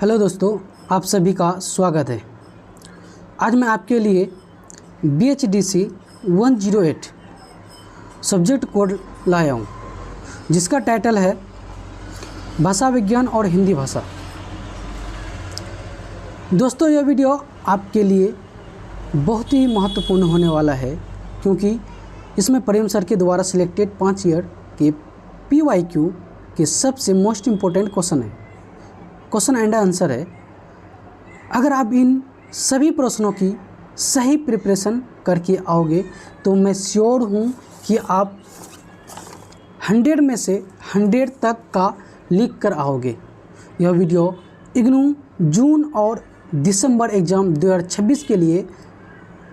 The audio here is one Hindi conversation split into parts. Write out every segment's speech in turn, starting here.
हेलो दोस्तों, आप सभी का स्वागत है। आज मैं आपके लिए BHDC 108 सब्जेक्ट कोड लाया हूँ, जिसका टाइटल है भाषा विज्ञान और हिंदी भाषा। दोस्तों, यह वीडियो आपके लिए बहुत ही महत्वपूर्ण होने वाला है, क्योंकि इसमें प्रेम सर के द्वारा सिलेक्टेड 5 ईयर के PYQ के सबसे most important question and answer है। अगर आप इन सभी प्रश्नों की सही प्रिपरेशन करके आओगे तो मैं श्योर हूँ कि आप 100 में से 100 तक का लिख कर आओगे। यह वीडियो इग्नू जून और दिसंबर एग्ज़ाम 2026 के लिए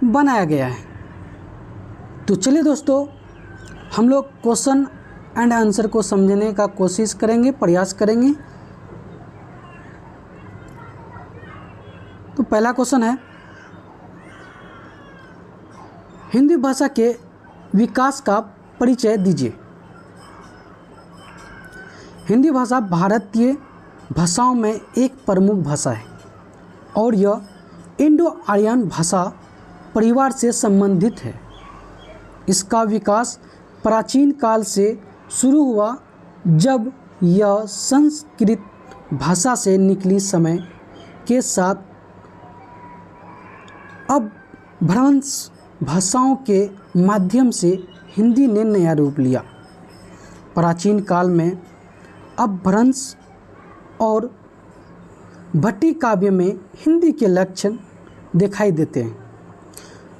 बनाया गया है। तो चलिए दोस्तों, हम लोग क्वेश्चन एंड आंसर को समझने का कोशिश करेंगे, प्रयास करेंगे। तो पहला क्वेश्चन है, हिंदी भाषा के विकास का परिचय दीजिए। हिंदी भाषा भारतीय भाषाओं में एक प्रमुख भाषा है और यह इंडो आर्यन भाषा परिवार से संबंधित है। इसका विकास प्राचीन काल से शुरू हुआ, जब यह संस्कृत भाषा से निकली। समय के साथ अपभ्रंश भाषाओं के माध्यम से हिंदी ने नया रूप लिया। प्राचीन काल में अपभ्रंश और भट्टी काव्य में हिंदी के लक्षण दिखाई देते हैं।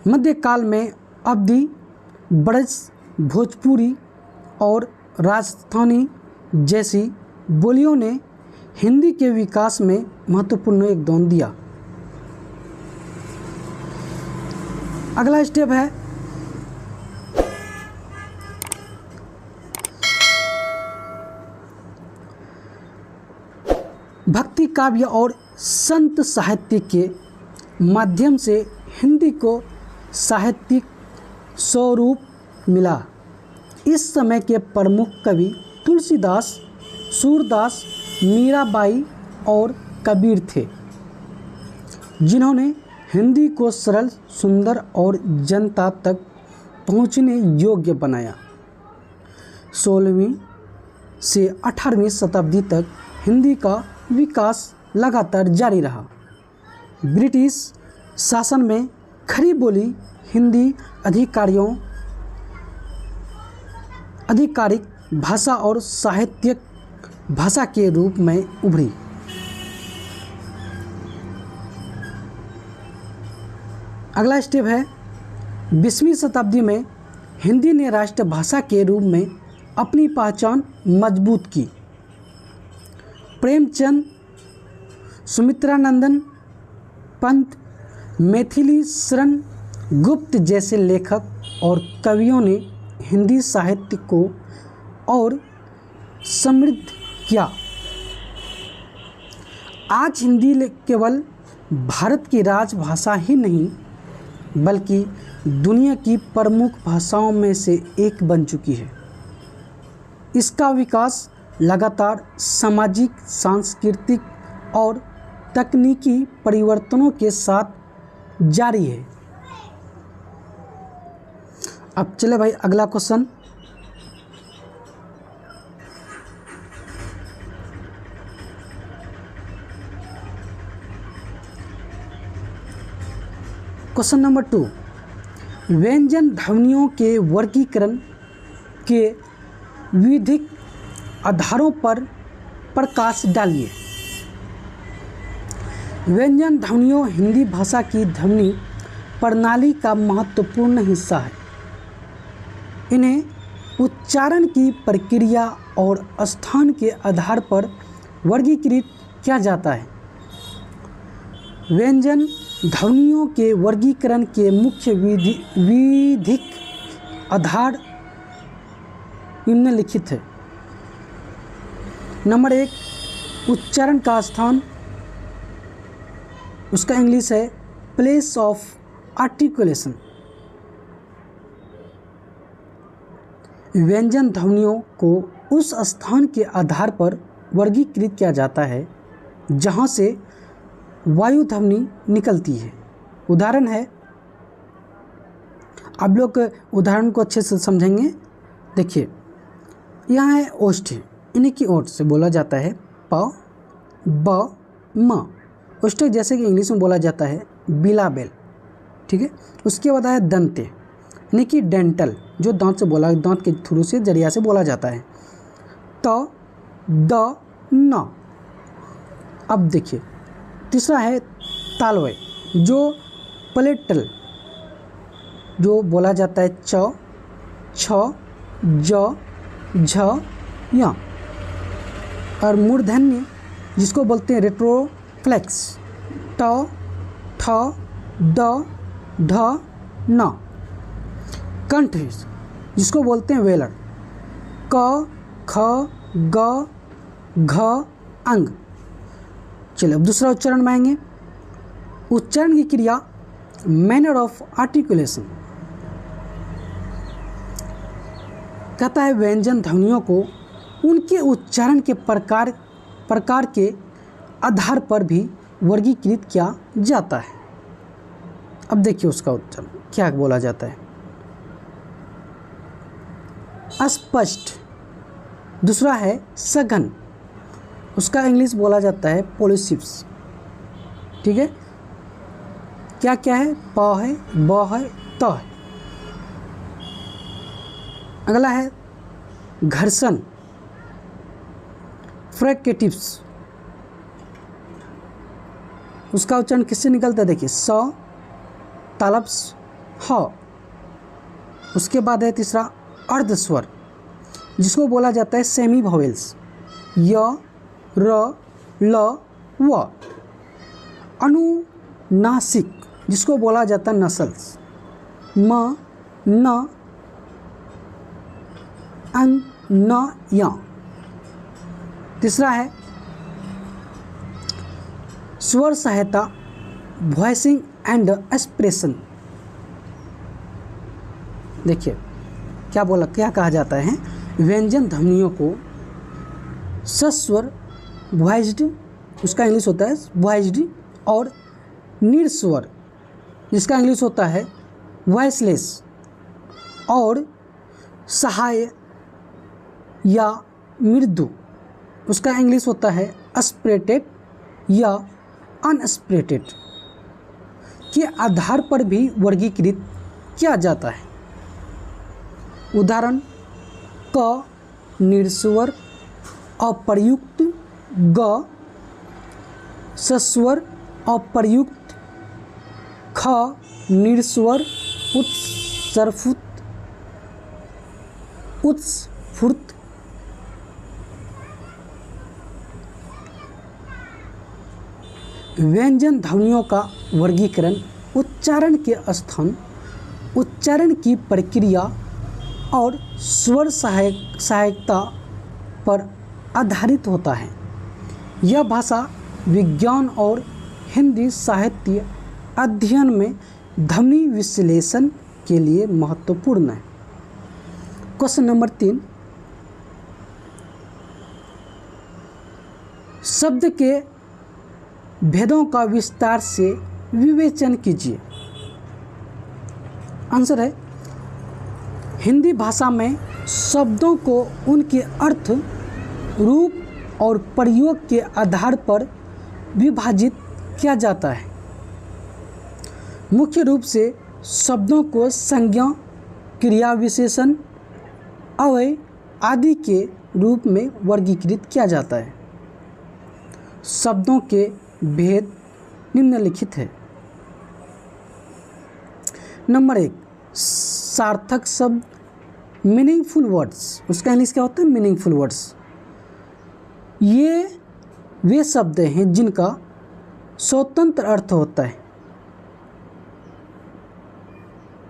मध्यकाल में अवधी, ब्रज, भोजपुरी और राजस्थानी जैसी बोलियों ने हिंदी के विकास में महत्वपूर्ण योगदान दिया। अगला स्टेप है भक्ति काव्य और संत साहित्य के माध्यम से हिंदी को साहित्यिक स्वरूप मिला। इस समय के प्रमुख कवि तुलसीदास, सूरदास, मीराबाई और कबीर थे, जिन्होंने हिंदी को सरल, सुंदर और जनता तक पहुंचने योग्य बनाया। 16वीं से 18वीं शताब्दी तक हिंदी का विकास लगातार जारी रहा। ब्रिटिश शासन में खड़ी बोली हिंदी आधिकारिक भाषा और साहित्यिक भाषा के रूप में उभरी। अगला स्टेप है, 20वीं शताब्दी में हिंदी ने राष्ट्रभाषा के रूप में अपनी पहचान मजबूत की। प्रेमचंद, सुमित्रानंदन पंत, मैथिली शरण गुप्त जैसे लेखक और कवियों ने हिंदी साहित्य को और समृद्ध किया। आज हिंदी केवल भारत की राजभाषा ही नहीं, बल्कि दुनिया की प्रमुख भाषाओं में से एक बन चुकी है। इसका विकास लगातार सामाजिक, सांस्कृतिक और तकनीकी परिवर्तनों के साथ जारी है। अब चले भाई अगला क्वेश्चन। क्वेश्चन नंबर 2, व्यंजन ध्वनियों के वर्गीकरण के विधिक आधारों पर प्रकाश डालिए। व्यंजन ध्वनियों हिंदी भाषा की ध्वनि प्रणाली का महत्वपूर्ण हिस्सा है। इन्हें उच्चारण की प्रक्रिया और स्थान के आधार पर वर्गीकृत किया जाता है। व्यंजन ध्वनियों के वर्गीकरण के मुख्य विधिक आधार निम्नलिखित है। नंबर 1, उच्चारण का स्थान। उसका इंग्लिश है प्लेस ऑफ आर्टिकुलेशन। व्यंजन ध्वनियों को उस स्थान के आधार पर वर्गीकृत किया जाता है जहाँ से वायु ध्वनि निकलती है। उदाहरण है, आप लोग उदाहरण को अच्छे से समझेंगे। देखिए, यहाँ है ओष्ठ, इन्हीं की ओट से बोला जाता है प ब म। ओष्ठ जैसे कि इंग्लिश में बोला जाता है बिलाबेल, ठीक है। उसके बाद है दंते, यानी कि डेंटल, जो दांत से बोला, दांत के थ्रू से जरिया से बोला जाता है। त द न। अब देखिए, तीसरा है तालवय, जो पलेटल, जो बोला जाता है च छ ज झ या। और मूर्धन्य, जिसको बोलते हैं रेट्रोफ्लेक्स, ट ठ द ढ न। कंठ, जिसको बोलते हैं वेलर, क ख ग घ अंग। चलिए अब दूसरा उच्चारण में आएंगे। उच्चारण की क्रिया, मैनर ऑफ आर्टिकुलेशन। कहता है व्यंजन ध्वनियों को उनके उच्चारण के प्रकार के आधार पर भी वर्गीकृत किया जाता है। अब देखिए उसका उच्चारण क्या बोला जाता है। अस्पष्ट, दूसरा है सघन, उसका इंग्लिश बोला जाता है पॉलिसिप्स, ठीक है। क्या क्या है, प है, ब है, त है। अगला है घर्षण, फ्रैकेटिव्स, उसका उच्चारण किससे निकलता है, देखिए स तालब्स ह। उसके बाद है तीसरा अर्धस्वर, जिसको बोला जाता है सेमी वोवेल्स, य र ल व। अनुनासिक, जिसको बोला जाता है नसल्स, म न अं न या। तीसरा है स्वर सहायता, वॉइसिंग एंड एक्सप्रेशन। देखिए क्या कहा जाता है, व्यंजन ध्वनियों को सस्वर, वॉइस्ड, उसका इंग्लिश होता है वॉइस्ड, और निस्वर, जिसका इंग्लिश होता है वॉइसलेस, और सहाय या मृदु, उसका इंग्लिश होता है एस्पिरेटेड या अनएस्पिरेटेड, के आधार पर भी वर्गीकृत किया जाता है। उदाहरण, क निस्वर अप्रयुक्त, ग सस्वर अप्रयुक्त, ख निस्वर उत्स्फूर्त। व्यंजन ध्वनियों का वर्गीकरण उच्चारण के स्थान, उच्चारण की प्रक्रिया और स्वर सहायकता पर आधारित होता है। यह भाषा विज्ञान और हिंदी साहित्य अध्ययन में ध्वनि विश्लेषण के लिए महत्वपूर्ण है। क्वेश्चन नंबर 3, शब्द के भेदों का विस्तार से विवेचन कीजिए। आंसर है, हिंदी भाषा में शब्दों को उनके अर्थ, रूप और प्रयोग के आधार पर विभाजित किया जाता है। मुख्य रूप से शब्दों को संज्ञा, क्रिया विशेषण, अव्यय आदि के रूप में वर्गीकृत किया जाता है। शब्दों के भेद निम्नलिखित है। नंबर 1, सार्थक शब्द, मीनिंगफुल वर्ड्स, उसका इंग्लिश क्या होता है, मीनिंगफुल वर्ड्स। ये वे शब्द हैं जिनका स्वतंत्र अर्थ होता है,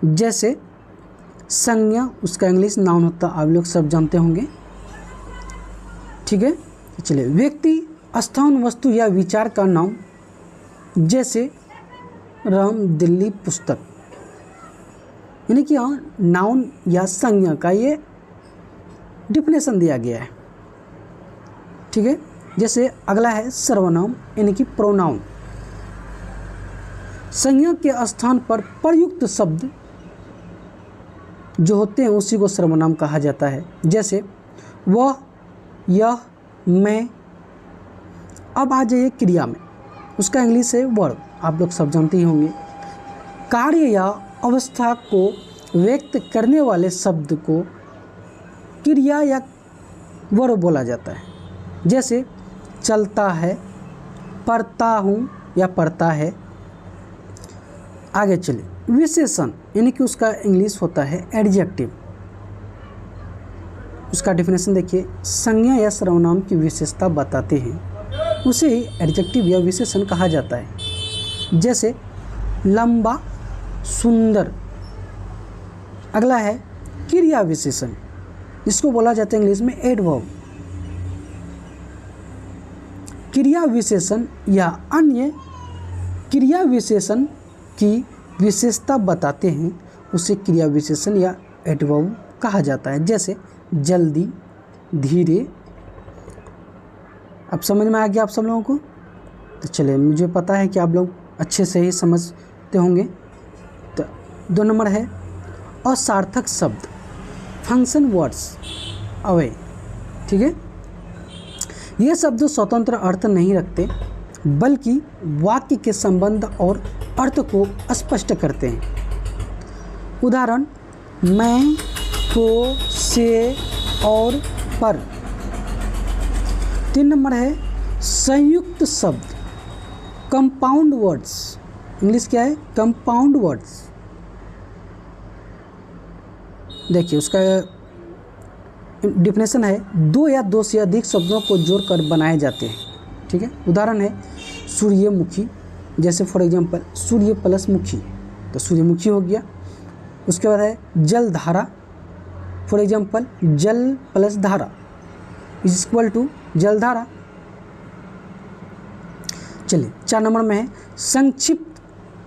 जैसे संज्ञा, उसका इंग्लिश नाउन होता है, आप लोग सब जानते होंगे, ठीक है। चलिए, व्यक्ति, स्थान, वस्तु या विचार का नाम, जैसे राम, दिल्ली, पुस्तक, यानी कि यहाँ नाउन या संज्ञा का ये डिफिनेशन दिया गया है, ठीक है। जैसे अगला है सर्वनाम यानी कि प्रोनाउन। संज्ञा के स्थान पर प्रयुक्त शब्द जो होते हैं उसी को सर्वनाम कहा जाता है। जैसे वह, यह, मैं। अब आ जाइए क्रिया में, उसका इंग्लिश है वर्ब, आप लोग सब जानते ही होंगे। कार्य या अवस्था को व्यक्त करने वाले शब्द को क्रिया या वर्ब बोला जाता है। जैसे चलता है, पढ़ता हूँ या पढ़ता है। आगे चलिए, विशेषण यानी कि उसका इंग्लिश होता है एडजेक्टिव। उसका डेफिनेशन देखिए, संज्ञा या सर्वनाम की विशेषता बताते हैं उसे ही एडजेक्टिव या विशेषण कहा जाता है। जैसे लंबा, सुंदर। अगला है क्रिया विशेषण, इसको बोला जाता है इंग्लिश में एडवर्ब। क्रिया विशेषण या अन्य क्रिया विशेषण की विशेषता बताते हैं उसे क्रिया विशेषण या एडवर्ब कहा जाता है। जैसे जल्दी, धीरे। अब समझ में आ गया आप सब लोगों को? तो चलिए, मुझे पता है कि आप लोग अच्छे से ही समझते होंगे। तो 2 नंबर है असार्थक शब्द, फंक्शन वर्ड्स अवे। ठीक है, ये शब्द स्वतंत्र अर्थ नहीं रखते बल्कि वाक्य के संबंध और अर्थ को स्पष्ट करते हैं। उदाहरण मैं, तो, से और पर। 3 नंबर है संयुक्त शब्द, कंपाउंड वर्ड्स। इंग्लिश क्या है? Compound words. देखिए उसका डिफिनेशन है 2 या 2 से अधिक शब्दों को जोड़कर बनाए जाते हैं। ठीक है, उदाहरण है सूर्यमुखी। जैसे फॉर एग्जांपल सूर्य प्लस मुखी, तो सूर्यमुखी हो गया। उसके बाद है जलधारा। फॉर एग्जांपल जल प्लस धारा इज इक्वल टू जलधारा। चलिए 4 नंबर में है संक्षिप्त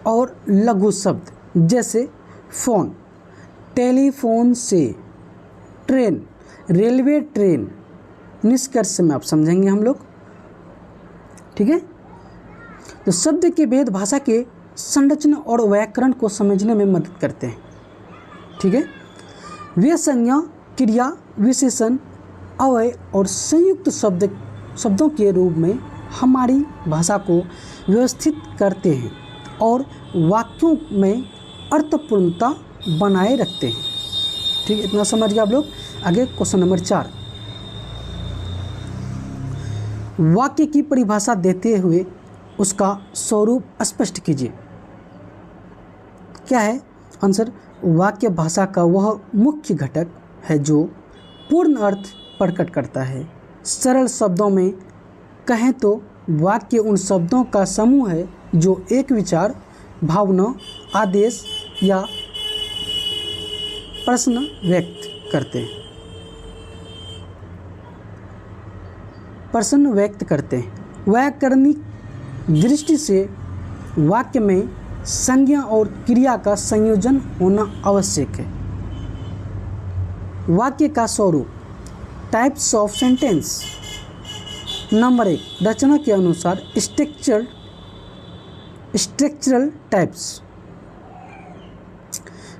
और लघु शब्द। जैसे फोन, टेलीफोन से, ट्रेन, रेलवे ट्रेन। निष्कर्ष में आप समझेंगे हम लोग। ठीक है, तो शब्द के भेद भाषा के संरचना और व्याकरण को समझने में मदद करते हैं। ठीक है, वे संज्ञा, क्रिया, विशेषण, अव्यय और संयुक्त शब्दों के रूप में हमारी भाषा को व्यवस्थित करते हैं और वाक्यों में अर्थपूर्णता बनाए रखते हैं। ठीक है, इतना समझ गए आप लोग। आगे क्वेश्चन नंबर 4, वाक्य की परिभाषा देते हुए उसका स्वरूप स्पष्ट कीजिए। क्या है आंसर? वाक्य भाषा का वह मुख्य घटक है जो पूर्ण अर्थ प्रकट करता है। सरल शब्दों में कहें तो वाक्य उन शब्दों का समूह है जो एक विचार, भावना, आदेश या प्रश्न व्यक्त करते हैं। व्याकरणिक दृष्टि से वाक्य में संज्ञा और क्रिया का संयोजन होना आवश्यक है। वाक्य का स्वरूप, टाइप्स ऑफ सेंटेंस। नंबर 1, रचना के अनुसार स्ट्रक्चरल टाइप्स।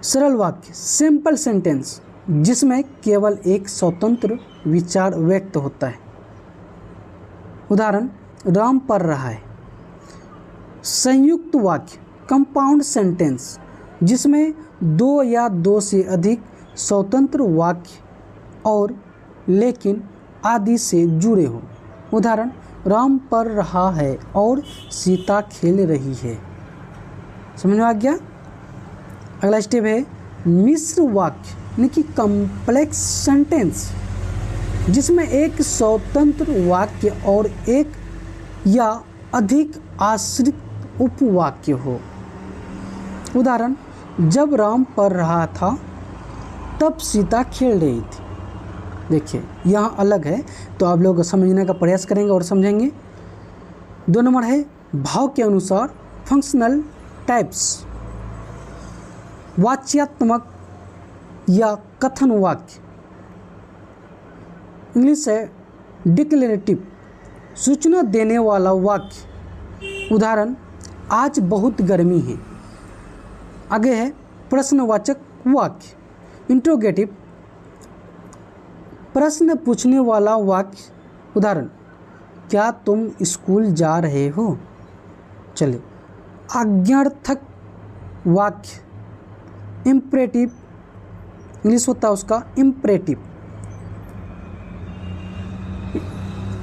सरल वाक्य, सिंपल सेंटेंस, जिसमें केवल एक स्वतंत्र विचार व्यक्त होता है। उदाहरण राम पढ़ रहा है। संयुक्त वाक्य, कंपाउंड सेंटेंस, जिसमें 2 या 2 से अधिक स्वतंत्र वाक्य और लेकिन आदि से जुड़े हों। उदाहरण राम पढ़ रहा है और सीता खेल रही है। समझ में आ गया? अगला स्टेप है मिश्र वाक्य यानी कि कॉम्प्लेक्स सेंटेंस, जिसमें एक स्वतंत्र वाक्य और एक या अधिक आश्रित उपवाक्य हो। उदाहरण जब राम पढ़ रहा था तब सीता खेल रही थी। देखिए यहाँ अलग है, तो आप लोग समझने का प्रयास करेंगे और समझेंगे। 2 नंबर है भाव के अनुसार फंक्शनल टाइप्स। वाच्यात्मक या कथन वाक्य, इंग्लिश है डिक्लेरेटिव सूचना देने वाला वाक्य। उदाहरण, आज बहुत गर्मी है। आगे है प्रश्नवाचक वाक्य, इंट्रोगेटिव, प्रश्न पूछने वाला वाक्य। उदाहरण, क्या तुम स्कूल जा रहे हो। चलिए, आज्ञार्थक वाक्य, इम्परेटिव, इंग्लिश होता है उसका इम्परेटिव,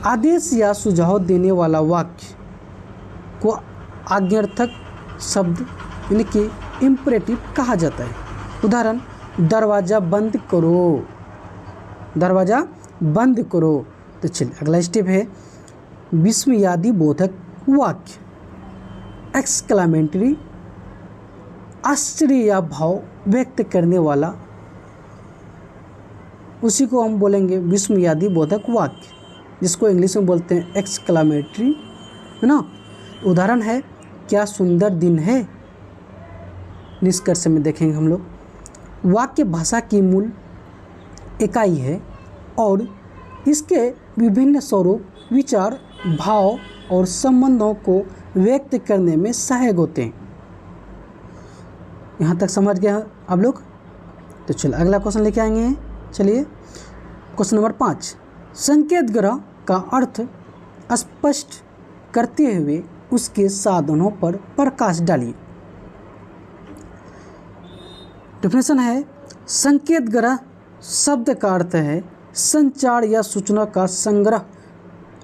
आदेश या सुझाव देने वाला वाक्य को आज्ञार्थक शब्द यानी कि इम्परेटिव कहा जाता है। उदाहरण, दरवाज़ा बंद करो, दरवाज़ा बंद करो। तो चलिए अगला स्टेप है विस्मयादि बोधक वाक्य, एक्सक्लेमेटरी, आश्चर्य या भाव व्यक्त करने वाला, उसी को हम बोलेंगे विस्मयादि बोधक वाक्य, जिसको इंग्लिश में बोलते हैं एक्सक्लेमेटरी, है ना। उदाहरण है, क्या सुंदर दिन है। निष्कर्ष में देखेंगे हम लोग, वाक्य भाषा की मूल इकाई है और इसके विभिन्न स्वरूप, विचार, भाव और संबंधों को व्यक्त करने में सहायक होते हैं। यहाँ तक समझ गए आप लोग। तो चलिए अगला क्वेश्चन लेके आएंगे। चलिए क्वेश्चन नंबर 5, संकेत ग्रह का अर्थ स्पष्ट करते हुए उसके साधनों पर प्रकाश डालिए। डेफिनेशन है, संकेत ग्रह शब्द का अर्थ है संचार या सूचना का संग्रह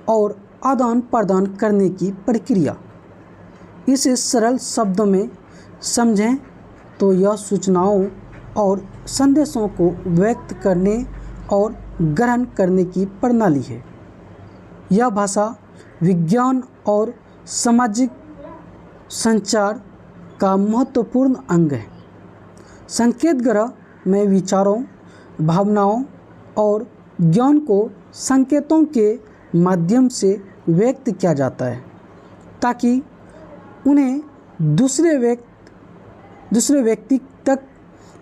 और आदान प्रदान करने की प्रक्रिया। इसे सरल शब्दों में समझें तो यह सूचनाओं और संदेशों को व्यक्त करने और ग्रहण करने की प्रणाली है। यह भाषा विज्ञान और सामाजिक संचार का महत्वपूर्ण अंग है। संकेत ग्रह में विचारों, भावनाओं और ज्ञान को संकेतों के माध्यम से व्यक्त किया जाता है ताकि उन्हें दूसरे व्यक्ति तक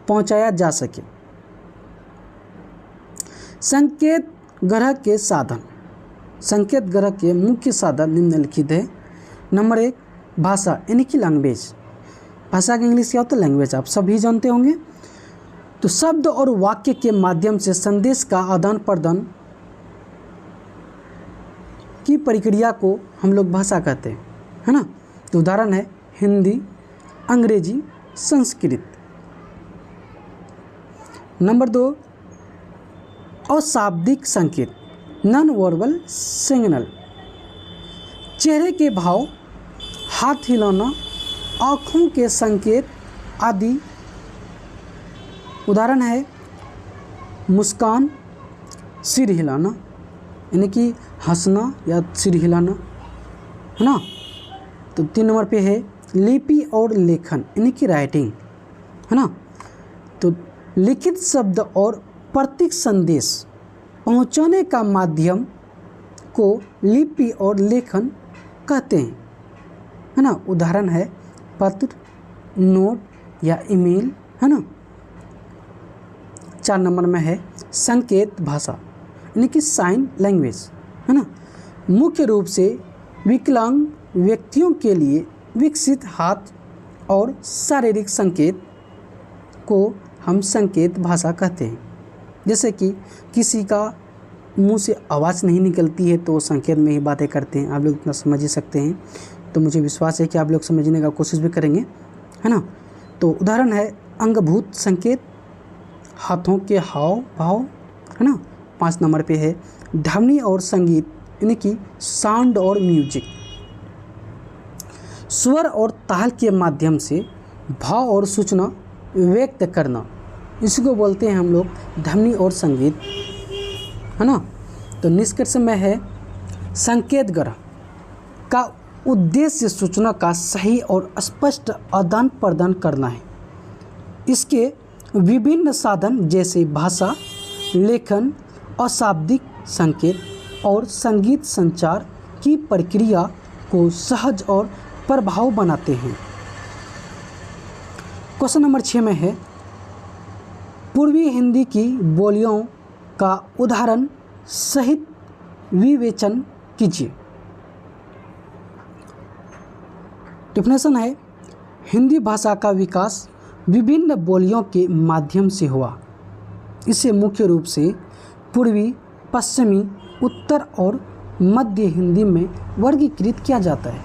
पहुंचाया जा सके। संकेत ग्रह के साधन, संकेत ग्रह के मुख्य साधन निम्नलिखित है। नंबर 1, भाषा यानी कि लैंग्वेज। भाषा का इंग्लिश क्या होता है, लैंग्वेज, आप सभी जानते होंगे। तो शब्द और वाक्य के माध्यम से संदेश का आदान प्रदान की प्रक्रिया को हम लोग भाषा कहते हैं, है ना। तो उदाहरण है हिंदी, अंग्रेजी, संस्कृत। नंबर 2, अशाब्दिक संकेत, नॉन वर्बल सिग्नल। चेहरे के भाव, हाथ हिलाना, आँखों के संकेत आदि। उदाहरण है मुस्कान, सिर हिलाना यानी कि हंसना या सिर हिलाना, है ना। तो 3 नंबर पे है लिपि और लेखन यानी कि राइटिंग, है ना। तो लिखित शब्द और प्रतीक संदेश पहुंचाने का माध्यम को लिपि और लेखन कहते हैं, है ना। उदाहरण है पत्र, नोट या ईमेल, है ना। 4 नंबर में है संकेत भाषा यानी कि साइन लैंग्वेज, है ना। मुख्य रूप से विकलांग व्यक्तियों के लिए विकसित हाथ और शारीरिक संकेत को हम संकेत भाषा कहते हैं। जैसे कि किसी का मुंह से आवाज़ नहीं निकलती है तो संकेत में ही बातें करते हैं, आप लोग इतना समझ ही सकते हैं। तो मुझे विश्वास है कि आप लोग समझने का कोशिश भी करेंगे, है ना। तो उदाहरण है अंगभूत संकेत, हाथों के हाव भाव, है ना। 5 नंबर पे है ध्वनि और संगीत यानी कि साउंड और म्यूजिक। स्वर और ताल के माध्यम से भाव और सूचना व्यक्त करना, इसको बोलते हैं हम लोग ध्वनि और संगीत, है ना। तो निष्कर्ष में है संकेत ग्रह का उद्देश्य सूचना का सही और स्पष्ट आदान प्रदान करना है। इसके विभिन्न साधन जैसे भाषा, लेखन, अशाब्दिक संकेत और संगीत संचार की प्रक्रिया को सहज और प्रभाव बनाते हैं। क्वेश्चन नंबर 6 में है पूर्वी हिंदी की बोलियों का उदाहरण सहित विवेचन कीजिए। डेफिनेशन है, हिंदी भाषा का विकास विभिन्न बोलियों के माध्यम से हुआ। इसे मुख्य रूप से पूर्वी, पश्चिमी, उत्तर और मध्य हिंदी में वर्गीकृत किया जाता है।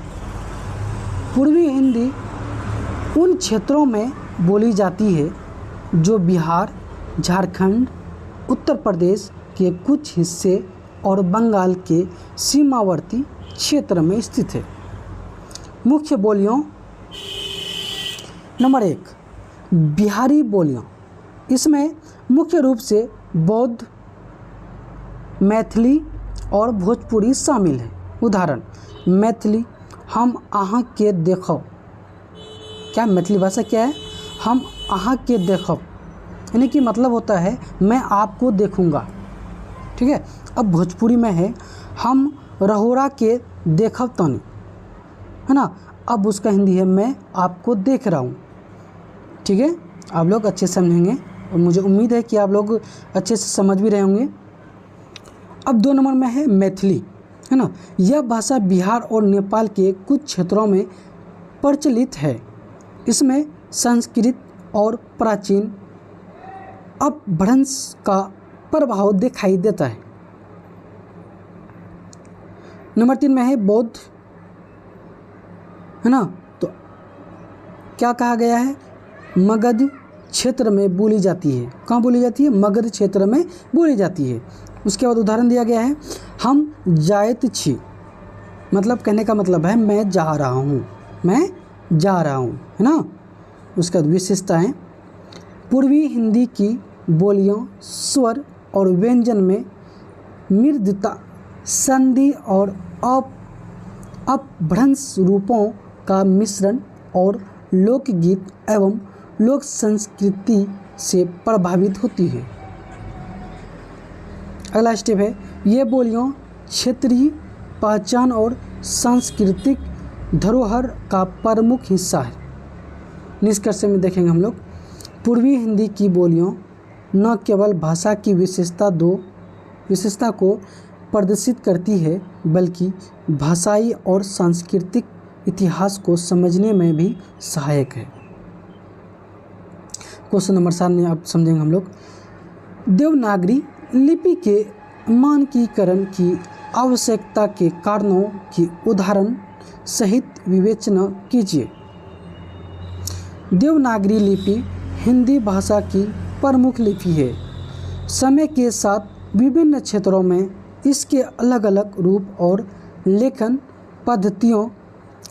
पूर्वी हिंदी उन क्षेत्रों में बोली जाती है जो बिहार, झारखंड, उत्तर प्रदेश के कुछ हिस्से और बंगाल के सीमावर्ती क्षेत्र में स्थित है। मुख्य बोलियों, नंबर 1, बिहारी बोलियां। इसमें मुख्य रूप से बौद्ध, मैथिली और भोजपुरी शामिल है। उदाहरण, मैथिली, हम अहाँ के देखब। क्या मैथिली भाषा क्या है? हम अहाँ के देखब, यानी कि मतलब होता है मैं आपको देखूंगा। ठीक है। अब भोजपुरी में है, हम रहोरा के देखब तनी, है ना। अब उसका हिंदी है, मैं आपको देख रहा हूँ। ठीक है, आप लोग अच्छे से समझेंगे और मुझे उम्मीद है कि आप लोग अच्छे से समझ भी रहे होंगे। अब 2 नंबर में है मैथिली, है ना। यह भाषा बिहार और नेपाल के कुछ क्षेत्रों में प्रचलित है। इसमें संस्कृत और प्राचीन अपभ्रंश का प्रभाव दिखाई देता है। नंबर 3 में है बौद्ध, है ना। तो क्या कहा गया है? मगध क्षेत्र में बोली जाती है। कहाँ बोली जाती है? मगध क्षेत्र में बोली जाती है। उसके बाद उदाहरण दिया गया है, हम जायत छी, मतलब कहने का मतलब है मैं जा रहा हूँ, मैं जा रहा हूँ, है ना। उसके बाद विशेषताएँ, पूर्वी हिंदी की बोलियों, स्वर और व्यंजन में मृदुता, संधि और अपभ्रंश रूपों का मिश्रण और लोकगीत एवं लोक संस्कृति से प्रभावित होती है। अगला स्टेप है, ये बोलियां क्षेत्रीय पहचान और सांस्कृतिक धरोहर का प्रमुख हिस्सा है। निष्कर्ष में देखेंगे हम लोग, पूर्वी हिंदी की बोलियां न केवल भाषा की विशेषता को प्रदर्शित करती है, बल्कि भाषाई और सांस्कृतिक इतिहास को समझने में भी सहायक है। क्वेश्चन नंबर 7 में आप समझेंगे हम लोग, देवनागरी लिपि के मानकीकरण की आवश्यकता के कारणों की उदाहरण सहित विवेचना कीजिए। देवनागरी लिपि हिंदी भाषा की प्रमुख लिपि है। समय के साथ विभिन्न क्षेत्रों में इसके अलग अलग रूप और लेखन पद्धतियों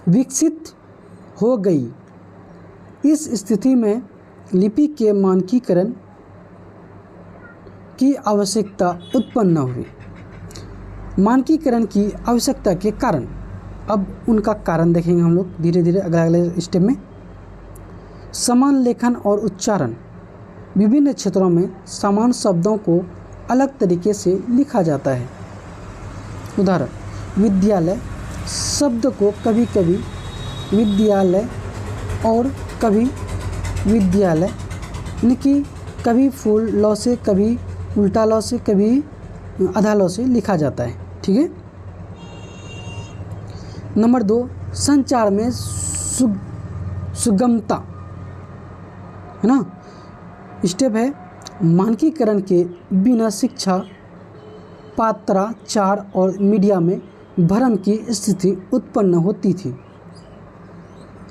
विकसित हो गई। इस स्थिति में लिपि के मानकीकरण की आवश्यकता उत्पन्न हुई। मानकीकरण की आवश्यकता के कारण, अब उनका कारण देखेंगे हम लोग धीरे धीरे अगले स्टेप में। समान लेखन और उच्चारण, विभिन्न क्षेत्रों में समान शब्दों को अलग तरीके से लिखा जाता है। उदाहरण, विद्यालय शब्द को कभी कभी विद्यालय और कभी विद्यालय, यानी कि कभी फुल लॉ से, कभी उल्टा लॉ से, कभी आधा लॉ से लिखा जाता है। ठीक है। नंबर 2, संचार में सुगमता, है ना। स्टेप है, मानकीकरण के बिना शिक्षा, पत्राचार और मीडिया में भ्रम की स्थिति उत्पन्न होती थी।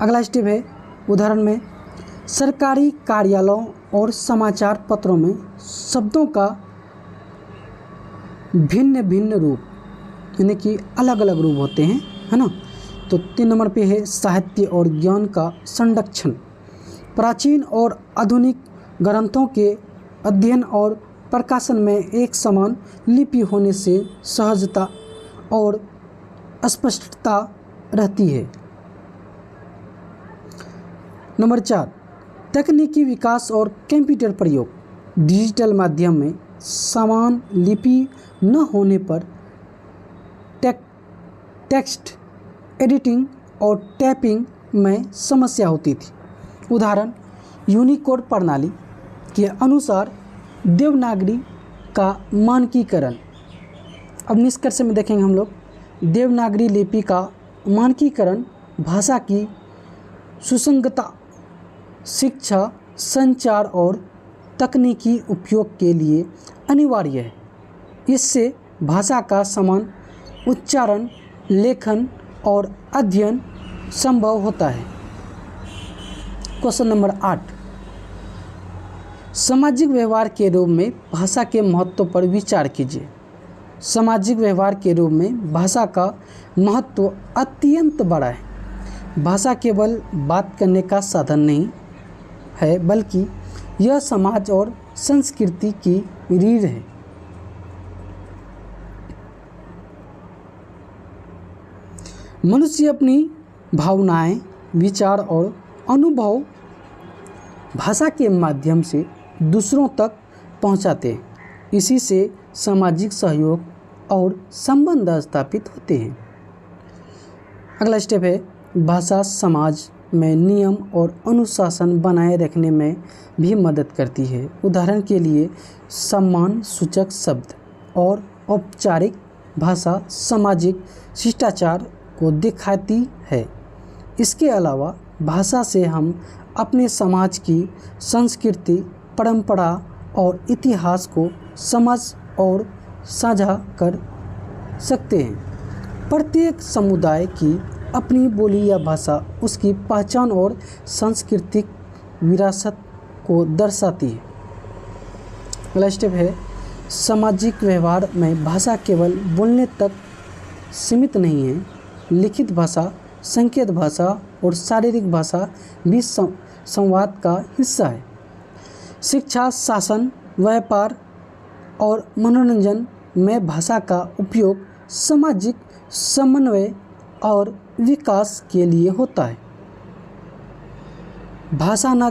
अगला स्टेप है, उदाहरण में सरकारी कार्यालयों और समाचार पत्रों में शब्दों का भिन्न भिन्न रूप, यानी कि अलग अलग रूप होते हैं, है ना। तो 3 नंबर पे है साहित्य और ज्ञान का संरक्षण। प्राचीन और आधुनिक ग्रंथों के अध्ययन और प्रकाशन में एक समान लिपि होने से सहजता और स्पष्टता रहती है। नंबर 4, तकनीकी विकास और कंप्यूटर प्रयोग। डिजिटल माध्यम में समान लिपि न होने पर टेक्स्ट एडिटिंग और टाइपिंग में समस्या होती थी। उदाहरण, यूनिकोड प्रणाली के अनुसार देवनागरी का मानकीकरण। अब निष्कर्ष में देखेंगे हम लोग, देवनागरी लिपि का मानकीकरण भाषा की सुसंगतता शिक्षा, संचार और तकनीकी उपयोग के लिए अनिवार्य है। इससे भाषा का समान उच्चारण, लेखन और अध्ययन संभव होता है। क्वेश्चन नंबर 8, सामाजिक व्यवहार के रूप में भाषा के महत्व पर विचार कीजिए। सामाजिक व्यवहार के रूप में भाषा का महत्व अत्यंत बड़ा है। भाषा केवल बात करने का साधन नहीं है, बल्कि यह समाज और संस्कृति की रीढ़ है। मनुष्य अपनी भावनाएं, विचार और अनुभव भाषा के माध्यम से दूसरों तक पहुंचाते हैं। इसी से सामाजिक सहयोग और संबंध स्थापित होते हैं। अगला स्टेप है, भाषा समाज में नियम और अनुशासन बनाए रखने में भी मदद करती है। उदाहरण के लिए सम्मान सूचक शब्द और औपचारिक भाषा सामाजिक शिष्टाचार को दिखाती है। इसके अलावा भाषा से हम अपने समाज की संस्कृति, परंपरा और इतिहास को समझ और साझा कर सकते हैं। प्रत्येक समुदाय की अपनी बोली या भाषा उसकी पहचान और सांस्कृतिक विरासत को दर्शाती है। अगला स्टेप है, सामाजिक व्यवहार में भाषा केवल बोलने तक सीमित नहीं है। लिखित भाषा, संकेत भाषा और शारीरिक भाषा भी संवाद का हिस्सा है। शिक्षा, शासन, व्यापार और मनोरंजन में भाषा का उपयोग सामाजिक समन्वय और विकास के लिए होता है। भाषा न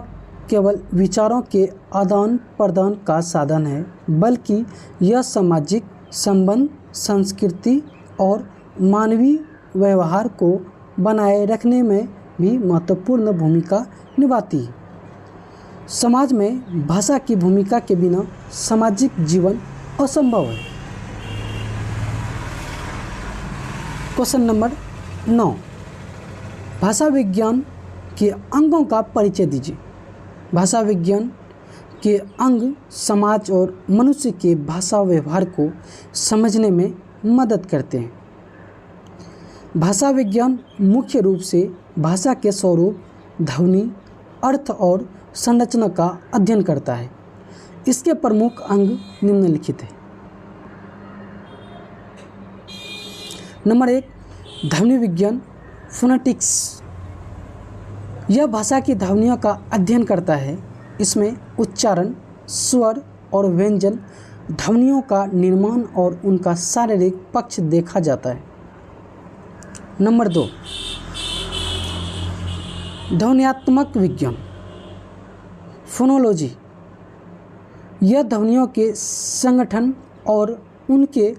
केवल विचारों के आदान प्रदान का साधन है, बल्कि यह सामाजिक संबंध, संस्कृति और मानवीय व्यवहार को बनाए रखने में भी महत्वपूर्ण भूमिका निभाती है। समाज में भाषा की भूमिका के बिना सामाजिक जीवन असंभव है। क्वेश्चन नंबर 9, भाषा विज्ञान के अंगों का परिचय दीजिए। भाषा विज्ञान के अंग समाज और मनुष्य के भाषा व्यवहार को समझने में मदद करते हैं। भाषा विज्ञान मुख्य रूप से भाषा के स्वरूप, ध्वनि, अर्थ और संरचना का अध्ययन करता है। इसके प्रमुख अंग निम्नलिखित हैं। नंबर 1, ध्वनि विज्ञान, फोनेटिक्स। यह भाषा की ध्वनियों का अध्ययन करता है। इसमें उच्चारण, स्वर और व्यंजन ध्वनियों का निर्माण और उनका शारीरिक पक्ष देखा जाता है। नंबर 2, ध्वन्यात्मक विज्ञान, फोनोलॉजी। यह ध्वनियों के संगठन और उनके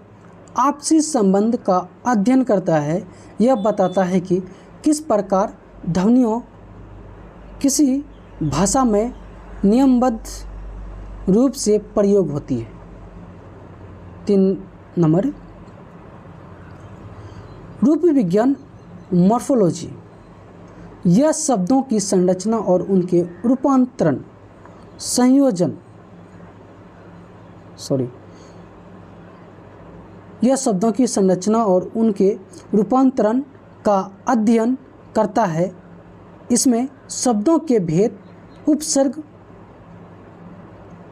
आपसी संबंध का अध्ययन करता है। यह बताता है कि किस प्रकार ध्वनियों किसी भाषा में नियमबद्ध रूप से प्रयोग होती है। 3 नंबर, रूप विज्ञान, मॉर्फोलॉजी। यह शब्दों की संरचना और उनके रूपांतरण यह शब्दों की संरचना और उनके रूपांतरण का अध्ययन करता है। इसमें शब्दों के भेद, उपसर्ग,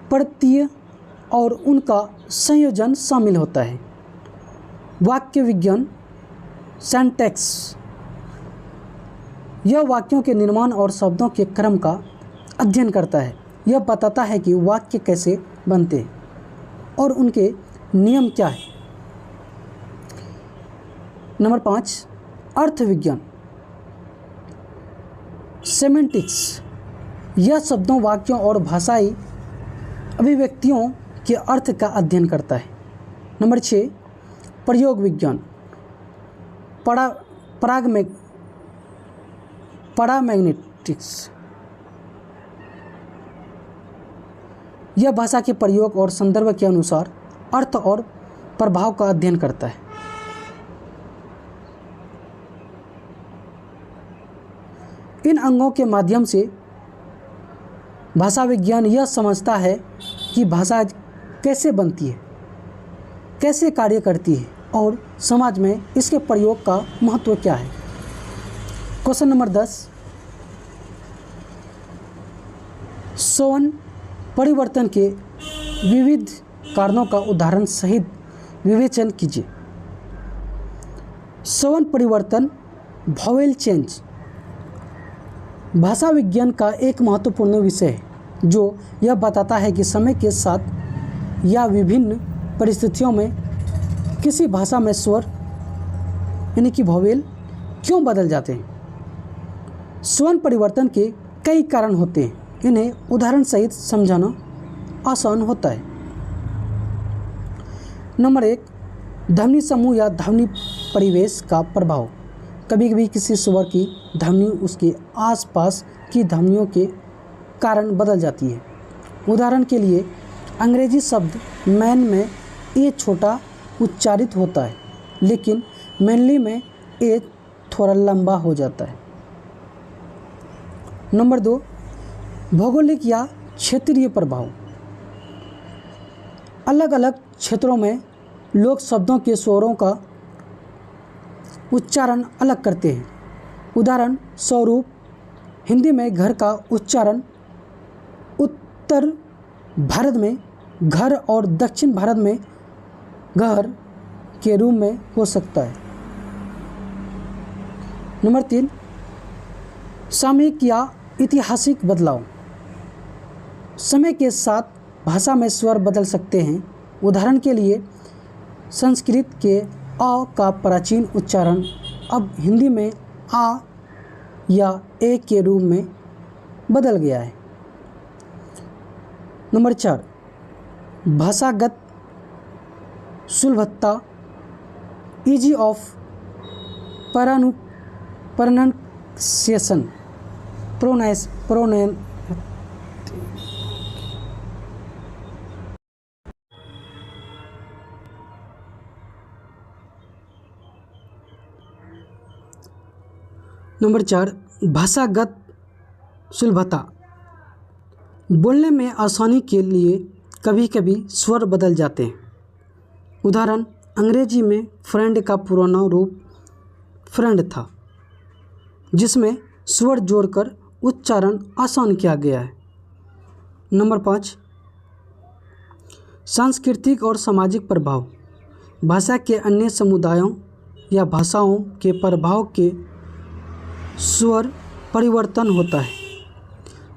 प्रत्यय और उनका संयोजन शामिल होता है। वाक्य विज्ञान, सिंटैक्स। यह वाक्यों के निर्माण और शब्दों के क्रम का अध्ययन करता है। यह बताता है कि वाक्य कैसे बनते हैं और उनके नियम क्या हैं। नंबर 5, अर्थ विज्ञान, सेमेंटिक्स। यह शब्दों, वाक्यों और भाषाई अभिव्यक्तियों के अर्थ का अध्ययन करता है। नंबर 6, प्रयोग विज्ञान, पैरामैग्नेटिक्स। यह भाषा के प्रयोग और संदर्भ के अनुसार अर्थ और प्रभाव का अध्ययन करता है। इन अंगों के माध्यम से भाषा विज्ञान यह समझता है कि भाषा कैसे बनती है, कैसे कार्य करती है और समाज में इसके प्रयोग का महत्व क्या है। क्वेश्चन नंबर 10, श्रवण परिवर्तन के विविध कारणों का उदाहरण सहित विवेचन कीजिए। श्रवण परिवर्तन, वॉवेल चेंज, भाषा विज्ञान का एक महत्वपूर्ण विषय है जो यह बताता है कि समय के साथ या विभिन्न परिस्थितियों में किसी भाषा में स्वर यानी कि वॉवेल क्यों बदल जाते हैं। श्रवण परिवर्तन के कई कारण होते हैं, इन्हें उदाहरण सहित समझाना आसान होता है। नंबर 1, ध्वनि समूह या ध्वनि परिवेश का प्रभाव। कभी कभी किसी स्वर की ध्वनि उसके आसपास की ध्वनियों के कारण बदल जाती है। उदाहरण के लिए अंग्रेजी शब्द मैन में ए छोटा उच्चारित होता है, लेकिन मैनली में ए थोड़ा लंबा हो जाता है। नंबर 2, भौगोलिक या क्षेत्रीय प्रभाव। अलग अलग क्षेत्रों में लोग शब्दों के स्वरों का उच्चारण अलग करते हैं। उदाहरण स्वरूप हिंदी में घर का उच्चारण उत्तर भारत में घर और दक्षिण भारत में घर के रूप में हो सकता है। नंबर 3, सामयिक या ऐतिहासिक बदलाव। समय के साथ भाषा में स्वर बदल सकते हैं। उदाहरण के लिए संस्कृत के अ का प्राचीन उच्चारण अब हिंदी में आ या ए के रूप में बदल गया है। नंबर 4, भाषागत सुलभता, ईजी ऑफ प्रोनाउंसिएशन, नंबर 4, भाषागत सुलभता। बोलने में आसानी के लिए कभी कभी स्वर बदल जाते हैं। उदाहरण अंग्रेजी में फ्रेंड का पुराना रूप फ्रेंड था, जिसमें स्वर जोड़कर उच्चारण आसान किया गया है। नंबर 5, सांस्कृतिक और सामाजिक प्रभाव। भाषा के अन्य समुदायों या भाषाओं के प्रभाव के स्वर परिवर्तन होता है।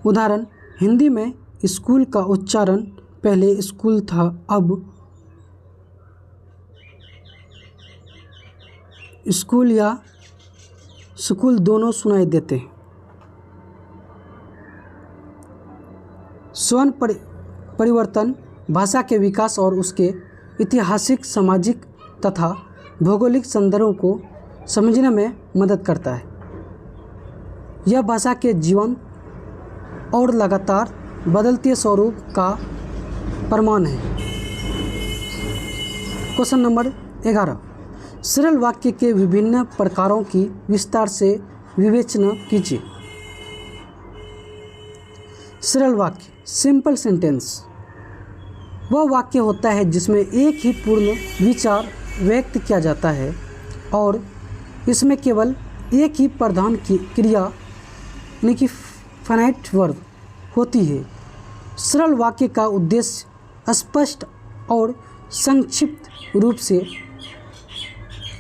उदाहरण हिंदी में स्कूल का उच्चारण पहले स्कूल था, अब स्कूल या स्कूल दोनों सुनाई देते हैं। स्वर परिवर्तन भाषा के विकास और उसके ऐतिहासिक, सामाजिक तथा भौगोलिक संदर्भों को समझने में मदद करता है। यह भाषा के जीवन और लगातार बदलते स्वरूप का प्रमाण है। क्वेश्चन नंबर 11, सरल वाक्य के विभिन्न प्रकारों की विस्तार से विवेचना कीजिए। सरल वाक्य, सिंपल सेंटेंस, वह वाक्य होता है जिसमें एक ही पूर्ण विचार व्यक्त किया जाता है और इसमें केवल एक ही प्रधान क्रिया यानी कि फाइनाइट वर्ब होती है। सरल वाक्य का उद्देश्य स्पष्ट और संक्षिप्त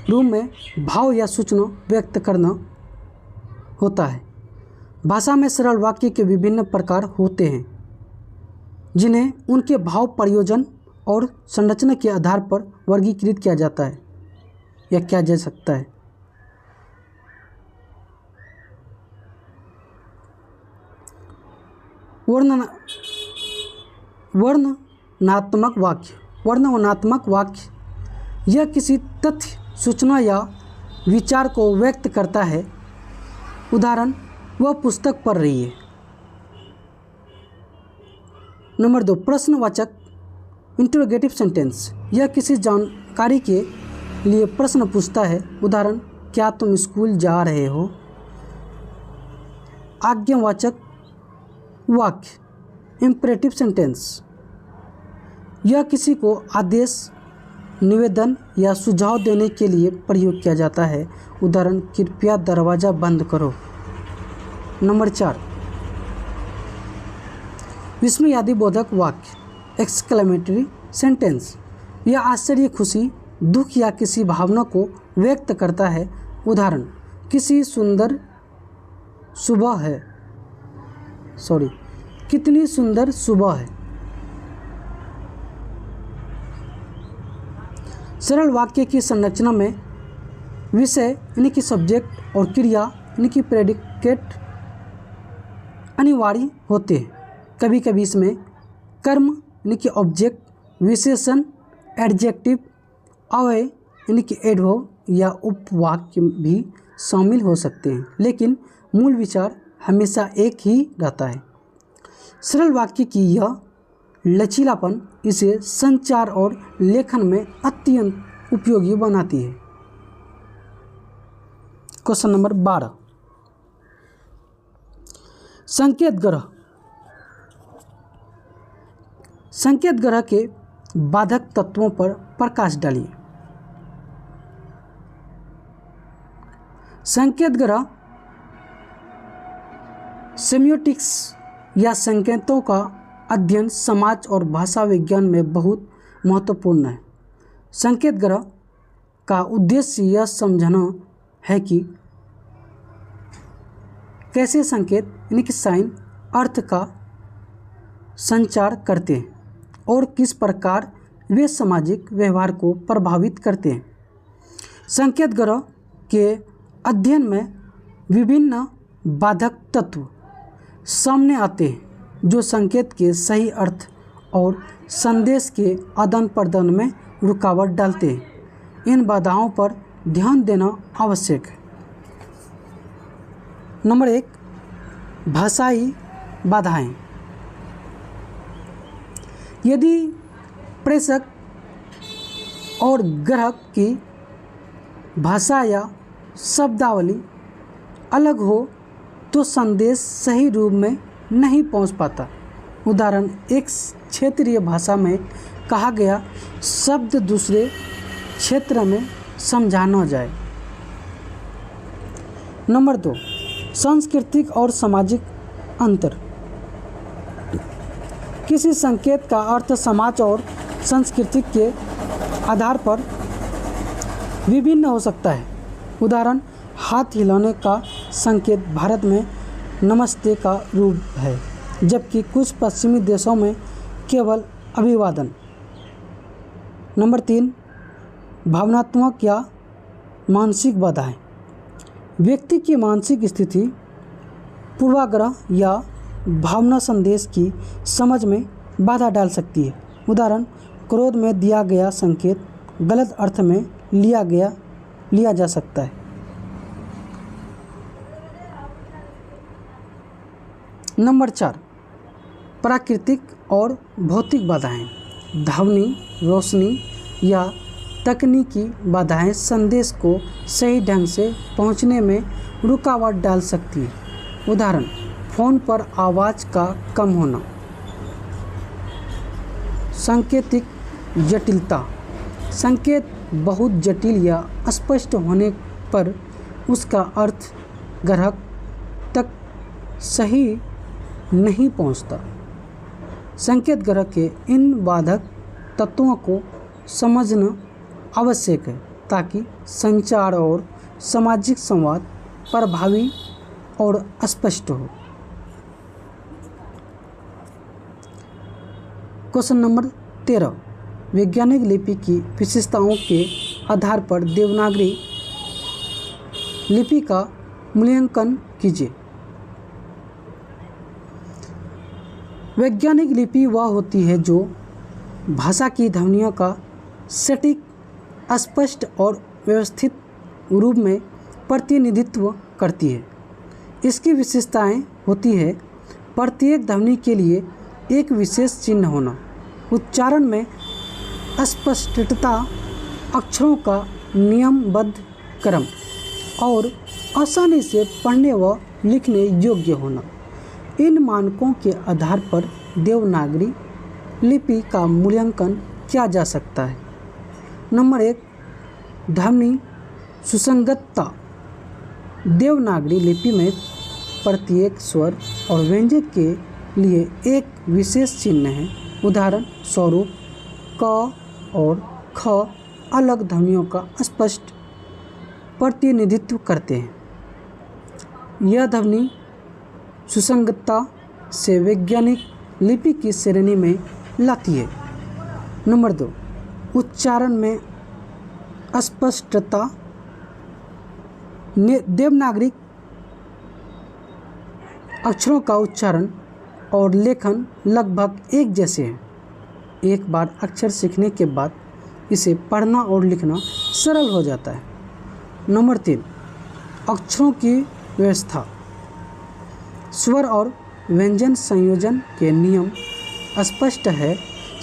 रूप में भाव या सूचना व्यक्त करना होता है। भाषा में सरल वाक्य के विभिन्न प्रकार होते हैं, जिन्हें उनके भाव, प्रयोजन और संरचना के आधार पर वर्गीकृत किया जाता है या किया जा सकता है। वर्णनात्मक वाक्य यह किसी तथ्य, सूचना या विचार को व्यक्त करता है। उदाहरण वह पुस्तक पढ़ रही है। नंबर 2, प्रश्नवाचक इंटरोगेटिव सेंटेंस, यह किसी जानकारी के लिए प्रश्न पूछता है। उदाहरण क्या तुम स्कूल जा रहे हो। आज्ञावाचक वाक्य इम्परेटिव सेंटेंस। यह किसी को आदेश, निवेदन या सुझाव देने के लिए प्रयोग किया जाता है। उदाहरण, कृपया दरवाज़ा बंद करो। नंबर 4, विस्मयादिबोधक वाक्य एक्सक्लेमेटरी सेंटेंस। यह आश्चर्य, खुशी, दुख या किसी भावना को व्यक्त करता है। उदाहरण, कितनी सुंदर सुबह है। सरल वाक्य की संरचना में विषय यानी कि सब्जेक्ट और क्रिया यानी कि प्रेडिकेट अनिवार्य होते हैं। कभी कभी इसमें कर्म यानी कि ऑब्जेक्ट, विशेषण, एडजेक्टिव, अव्यय यानी कि एडवर्ब या उपवाक्य भी शामिल हो सकते हैं, लेकिन मूल विचार हमेशा एक ही रहता है। सरल वाक्य की यह लचीलापन इसे संचार और लेखन में अत्यंत उपयोगी बनाती है। क्वेश्चन नंबर 12, संकेत ग्रह। संकेत ग्रह के बाधक तत्वों पर प्रकाश डालिए। संकेत ग्रह सेमियोटिक्स या संकेतों का अध्ययन समाज और भाषा विज्ञान में बहुत महत्वपूर्ण है। संकेत ग्रह का उद्देश्य यह समझना है कि कैसे संकेत यानी कि साइन अर्थ का संचार करते हैं और किस प्रकार वे सामाजिक व्यवहार को प्रभावित करते हैं। संकेत ग्रह के अध्ययन में विभिन्न बाधक तत्व सामने आते हैं जो संकेत के सही अर्थ और संदेश के आदान प्रदान में रुकावट डालते हैं। इन बाधाओं पर ध्यान देना आवश्यक है। नंबर 1, भाषाई बाधाएं। यदि प्रेषक और ग्राहक की भाषा या शब्दावली अलग हो तो संदेश सही रूप में नहीं पहुंच पाता। उदाहरण, एक क्षेत्रीय भाषा में कहा गया शब्द दूसरे क्षेत्र में समझा न जाए। नंबर 2, सांस्कृतिक और सामाजिक अंतर। किसी संकेत का अर्थ समाज और संस्कृति के आधार पर विभिन्न हो सकता है। उदाहरण, हाथ हिलाने का संकेत भारत में नमस्ते का रूप है, जबकि कुछ पश्चिमी देशों में केवल अभिवादन। नंबर 3, भावनात्मक या मानसिक बाधाएं। व्यक्ति की मानसिक स्थिति, पूर्वाग्रह या भावना संदेश की समझ में बाधा डाल सकती है। उदाहरण, क्रोध में दिया गया संकेत गलत अर्थ में लिया जा सकता है। नंबर 4, प्राकृतिक और भौतिक बाधाएं। ध्वनि, रोशनी या तकनीकी बाधाएं संदेश को सही ढंग से पहुंचने में रुकावट डाल सकती है। उदाहरण, फ़ोन पर आवाज़ का कम होना। सांकेतिक जटिलता। संकेत बहुत जटिल या अस्पष्ट होने पर उसका अर्थ ग्राहक तक सही नहीं पहुंचता। संकेत ग्रह के इन बाधक तत्वों को समझना आवश्यक है ताकि संचार और सामाजिक संवाद प्रभावी और स्पष्ट हो। क्वेश्चन नंबर 13, वैज्ञानिक लिपि की विशेषताओं के आधार पर देवनागरी लिपि का मूल्यांकन कीजिए। वैज्ञानिक लिपि वह होती है जो भाषा की ध्वनियों का सटीक, स्पष्ट और व्यवस्थित रूप में प्रतिनिधित्व करती है। इसकी विशेषताएं होती है प्रत्येक ध्वनि के लिए एक विशेष चिन्ह होना, उच्चारण में स्पष्टता, अक्षरों का नियमबद्ध क्रम और आसानी से पढ़ने व लिखने योग्य होना। इन मानकों के आधार पर देवनागरी लिपि का मूल्यांकन किया जा सकता है। नंबर 1, ध्वनि सुसंगतता। देवनागरी लिपि में प्रत्येक स्वर और व्यंजन के लिए एक विशेष चिन्ह है। उदाहरण स्वरूप क और ख अलग ध्वनियों का स्पष्ट प्रतिनिधित्व करते हैं। यह ध्वनि सुसंगतता से वैज्ञानिक लिपि की श्रेणी में लाती है। नंबर 2, उच्चारण में अस्पष्टता। देवनागरी अक्षरों का उच्चारण और लेखन लगभग एक जैसे हैं। एक बार अक्षर सीखने के बाद इसे पढ़ना और लिखना सरल हो जाता है। नंबर 3, अक्षरों की व्यवस्था। स्वर और व्यंजन संयोजन के नियम स्पष्ट है।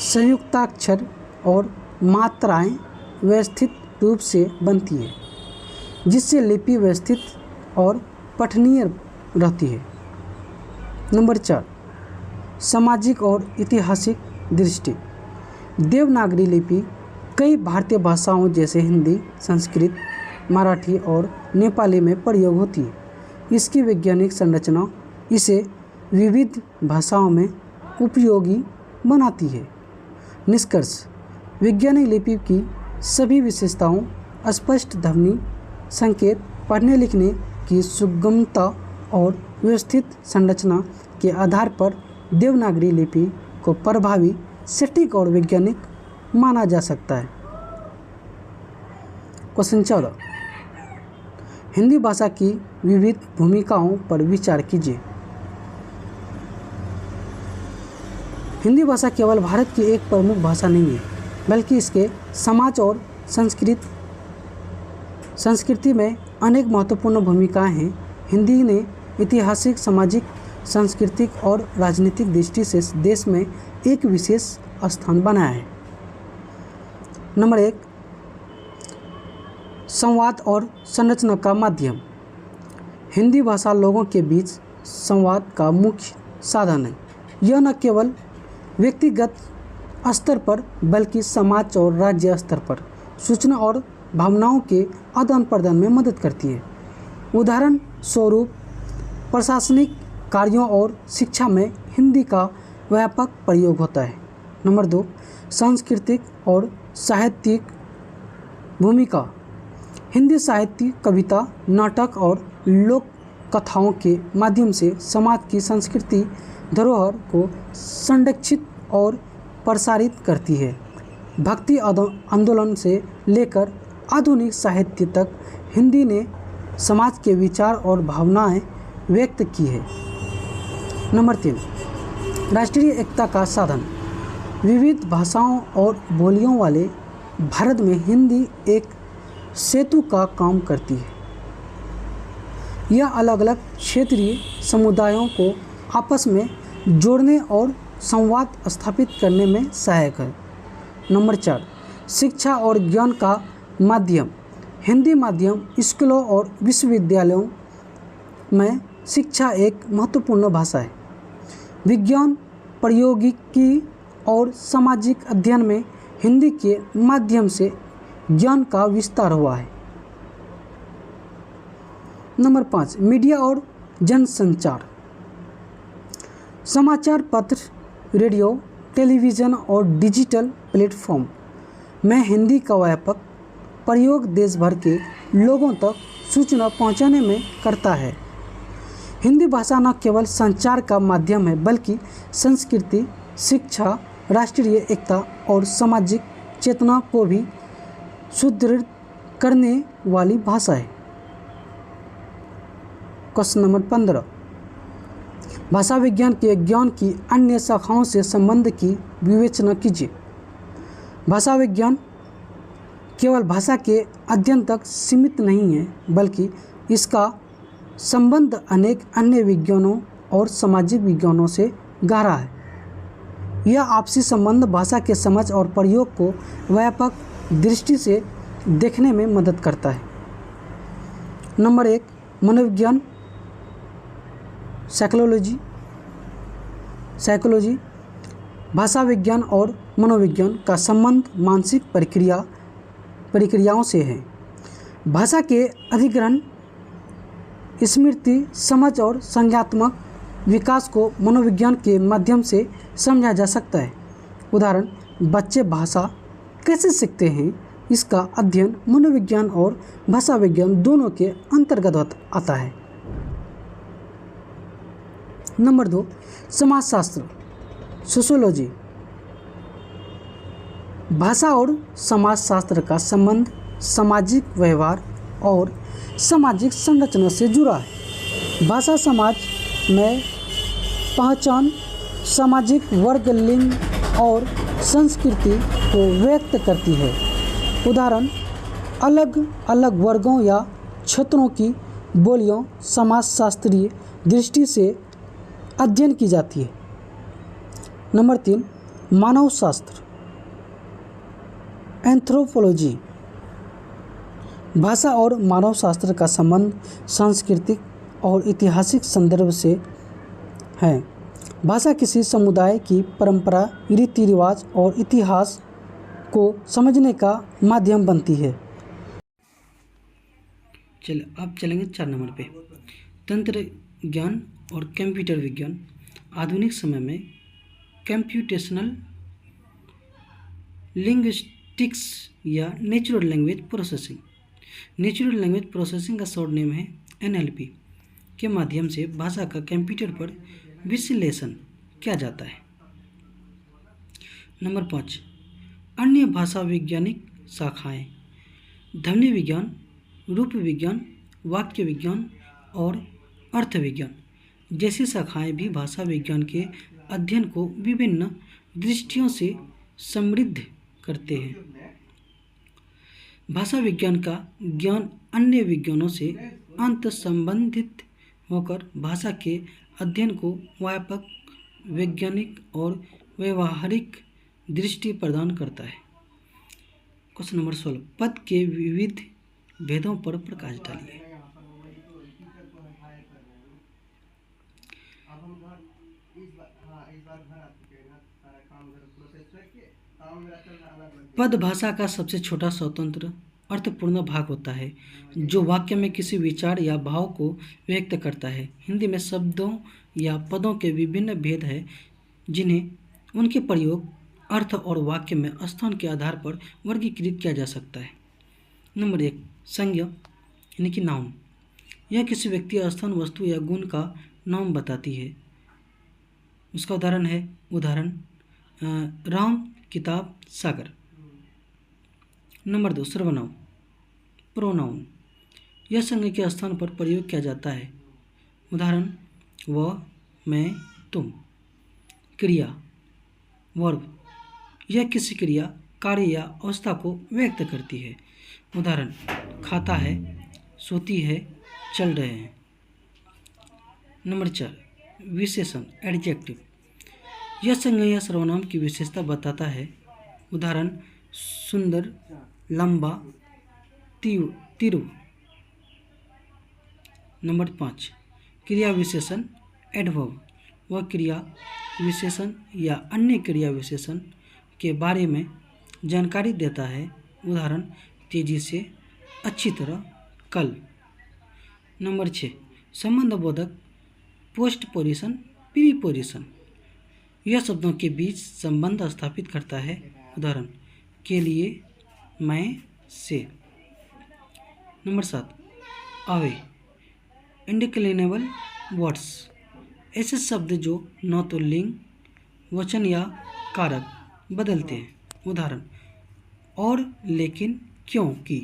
संयुक्ताक्षर और मात्राएं व्यवस्थित रूप से बनती है, जिससे लिपि व्यवस्थित और पठनीय रहती है। नंबर 4, सामाजिक और ऐतिहासिक दृष्टि। देवनागरी लिपि कई भारतीय भाषाओं जैसे हिंदी, संस्कृत, मराठी और नेपाली में प्रयोग होती है। इसकी वैज्ञानिक संरचना इसे विविध भाषाओं में उपयोगी बनाती है। निष्कर्ष, वैज्ञानिक लिपि की सभी विशेषताओं, स्पष्ट ध्वनि संकेत, पढ़ने लिखने की सुगमता और व्यवस्थित संरचना के आधार पर देवनागरी लिपि को प्रभावी, सटीक और वैज्ञानिक माना जा सकता है। क्वेश्चन 14, हिंदी भाषा की विविध भूमिकाओं पर विचार कीजिए। हिंदी भाषा केवल भारत की एक प्रमुख भाषा नहीं है, बल्कि इसके समाज और संस्कृति में अनेक महत्वपूर्ण भूमिकाएं हैं। हिंदी ने ऐतिहासिक, सामाजिक, सांस्कृतिक और राजनीतिक दृष्टि से देश में एक विशेष स्थान बनाया है। नंबर 1, संवाद और संरचना का माध्यम। हिंदी भाषा लोगों के बीच संवाद का मुख्य साधन है। यह न केवल व्यक्तिगत स्तर पर बल्कि समाज और राज्य स्तर पर सूचना और भावनाओं के आदान प्रदान में मदद करती है। उदाहरण स्वरूप प्रशासनिक कार्यों और शिक्षा में हिंदी का व्यापक प्रयोग होता है। नंबर 2, सांस्कृतिक और साहित्यिक भूमिका। हिंदी साहित्य, कविता, नाटक और लोक कथाओं के माध्यम से समाज की संस्कृति धरोहर को संरक्षित और प्रसारित करती है। भक्ति आंदोलन से लेकर आधुनिक साहित्य तक हिंदी ने समाज के विचार और भावनाएं व्यक्त की है। नंबर 3, राष्ट्रीय एकता का साधन। विविध भाषाओं और बोलियों वाले भारत में हिंदी एक सेतु का काम करती है। यह अलग अलग क्षेत्रीय समुदायों को आपस में जोड़ने और संवाद स्थापित करने में सहायक है। नंबर 4, शिक्षा और ज्ञान का माध्यम। हिंदी माध्यम स्कूलों और विश्वविद्यालयों में शिक्षा एक महत्वपूर्ण भाषा है। विज्ञान, प्रौद्योगिकी और सामाजिक अध्ययन में हिंदी के माध्यम से ज्ञान का विस्तार हुआ है। नंबर 5, मीडिया और जनसंचार। समाचार पत्र, रेडियो, टेलीविज़न और डिजिटल प्लेटफॉर्म में हिंदी का व्यापक प्रयोग देश भर के लोगों तक सूचना पहुंचाने में करता है। हिंदी भाषा न केवल संचार का माध्यम है, बल्कि संस्कृति, शिक्षा, राष्ट्रीय एकता और सामाजिक चेतना को भी सुदृढ़ करने वाली भाषा है। क्वेश्चन नंबर 15, भाषा विज्ञान के ज्ञान की अन्य शाखाओं से संबंध की विवेचना कीजिए। भाषा विज्ञान केवल भाषा के अध्ययन तक सीमित नहीं है, बल्कि इसका संबंध अनेक अन्य विज्ञानों और सामाजिक विज्ञानों से गहरा है। यह आपसी संबंध भाषा के समझ और प्रयोग को व्यापक दृष्टि से देखने में मदद करता है। नंबर 1, मनोविज्ञान साइकोलॉजी भाषा विज्ञान और मनोविज्ञान का संबंध मानसिक प्रक्रियाओं से है। भाषा के अधिग्रहण, स्मृति, समझ और संज्ञानात्मक विकास को मनोविज्ञान के माध्यम से समझा जा सकता है। उदाहरण, बच्चे भाषा कैसे सीखते हैं, इसका अध्ययन मनोविज्ञान और भाषा विज्ञान दोनों के अंतर्गत आता है। नंबर 2, समाजशास्त्र, सोशियोलॉजी। भाषा और समाजशास्त्र का संबंध सामाजिक व्यवहार और सामाजिक संरचना से जुड़ा है। भाषा समाज में पहचान, सामाजिक वर्ग, लिंग और संस्कृति को व्यक्त करती है। उदाहरण, अलग अलग वर्गों या क्षेत्रों की बोलियों समाजशास्त्रीय दृष्टि से अध्ययन की जाती है। नंबर 3, मानवशास्त्र, एंथ्रोपोलॉजी। भाषा और मानवशास्त्र का संबंध सांस्कृतिक और ऐतिहासिक संदर्भ से है। भाषा किसी समुदाय की परंपरा, रीति रिवाज और इतिहास को समझने का माध्यम बनती है। चलिए अब चलेंगे 4 नंबर पे, तंत्र ज्ञान और कंप्यूटर विज्ञान। आधुनिक समय में कंप्यूटेशनल लिंग्विस्टिक्स या नेचुरल लैंग्वेज प्रोसेसिंग का शॉर्ट नेम है NLP के माध्यम से भाषा का कंप्यूटर पर विश्लेषण किया जाता है। नंबर 5, अन्य भाषा वैज्ञानिक शाखाएं। ध्वनि विज्ञान, रूप विज्ञान, वाक्य विज्ञान और अर्थ विज्ञान जैसी शाखाएं भी भाषा विज्ञान के अध्ययन को विभिन्न दृष्टियों से समृद्ध करते हैं। भाषा विज्ञान का ज्ञान अन्य विज्ञानों से अंतर्संबंधित होकर भाषा के अध्ययन को व्यापक, वैज्ञानिक और व्यवहारिक दृष्टि प्रदान करता है। क्वेश्चन नंबर 16, पद के विविध भेदों पर प्रकाश डालिए। पद भाषा का सबसे छोटा, स्वतंत्र, अर्थपूर्ण भाग होता है जो वाक्य में किसी विचार या भाव को व्यक्त करता है। हिंदी में शब्दों या पदों के विभिन्न भेद हैं जिन्हें उनके प्रयोग, अर्थ और वाक्य में स्थान के आधार पर वर्गीकृत किया जा सकता है। नंबर 1, संज्ञा यानी कि नाउन। यह किसी व्यक्ति, स्थान, वस्तु या गुण का नाम बताती है। उसका उदाहरण है राम, किताब, सागर। नंबर 2, सर्वनाम, प्रोनाउन। यह संज्ञा के स्थान पर प्रयोग किया जाता है। उदाहरण, वह, मैं, तुम। क्रिया, वर्ब। यह किसी क्रिया, कार्य या अवस्था को व्यक्त करती है। उदाहरण, खाता है, सोती है, चल रहे हैं। नंबर 4, विशेषण, एडजेक्टिव। यह संज्ञा या सर्वनाम की विशेषता बताता है। उदाहरण, सुंदर, लंबा, तीव्र। नंबर 5, क्रिया विशेषण, एडवर्ब। वह क्रिया विशेषण या अन्य क्रिया विशेषण के बारे में जानकारी देता है। उदाहरण, तेजी से, अच्छी तरह, कल। नंबर 6, संबंधबोधक, पोस्टपोजिशन, प्रीपोजिशन। यह शब्दों के बीच संबंध स्थापित करता है। उदाहरण, के लिए, मैं, से। नंबर 7, अवे, इंडिक्लिनेबल वर्ड्स। ऐसे शब्द जो न तो लिंग, वचन या कारक बदलते हैं। उदाहरण, और, लेकिन, क्योंकि।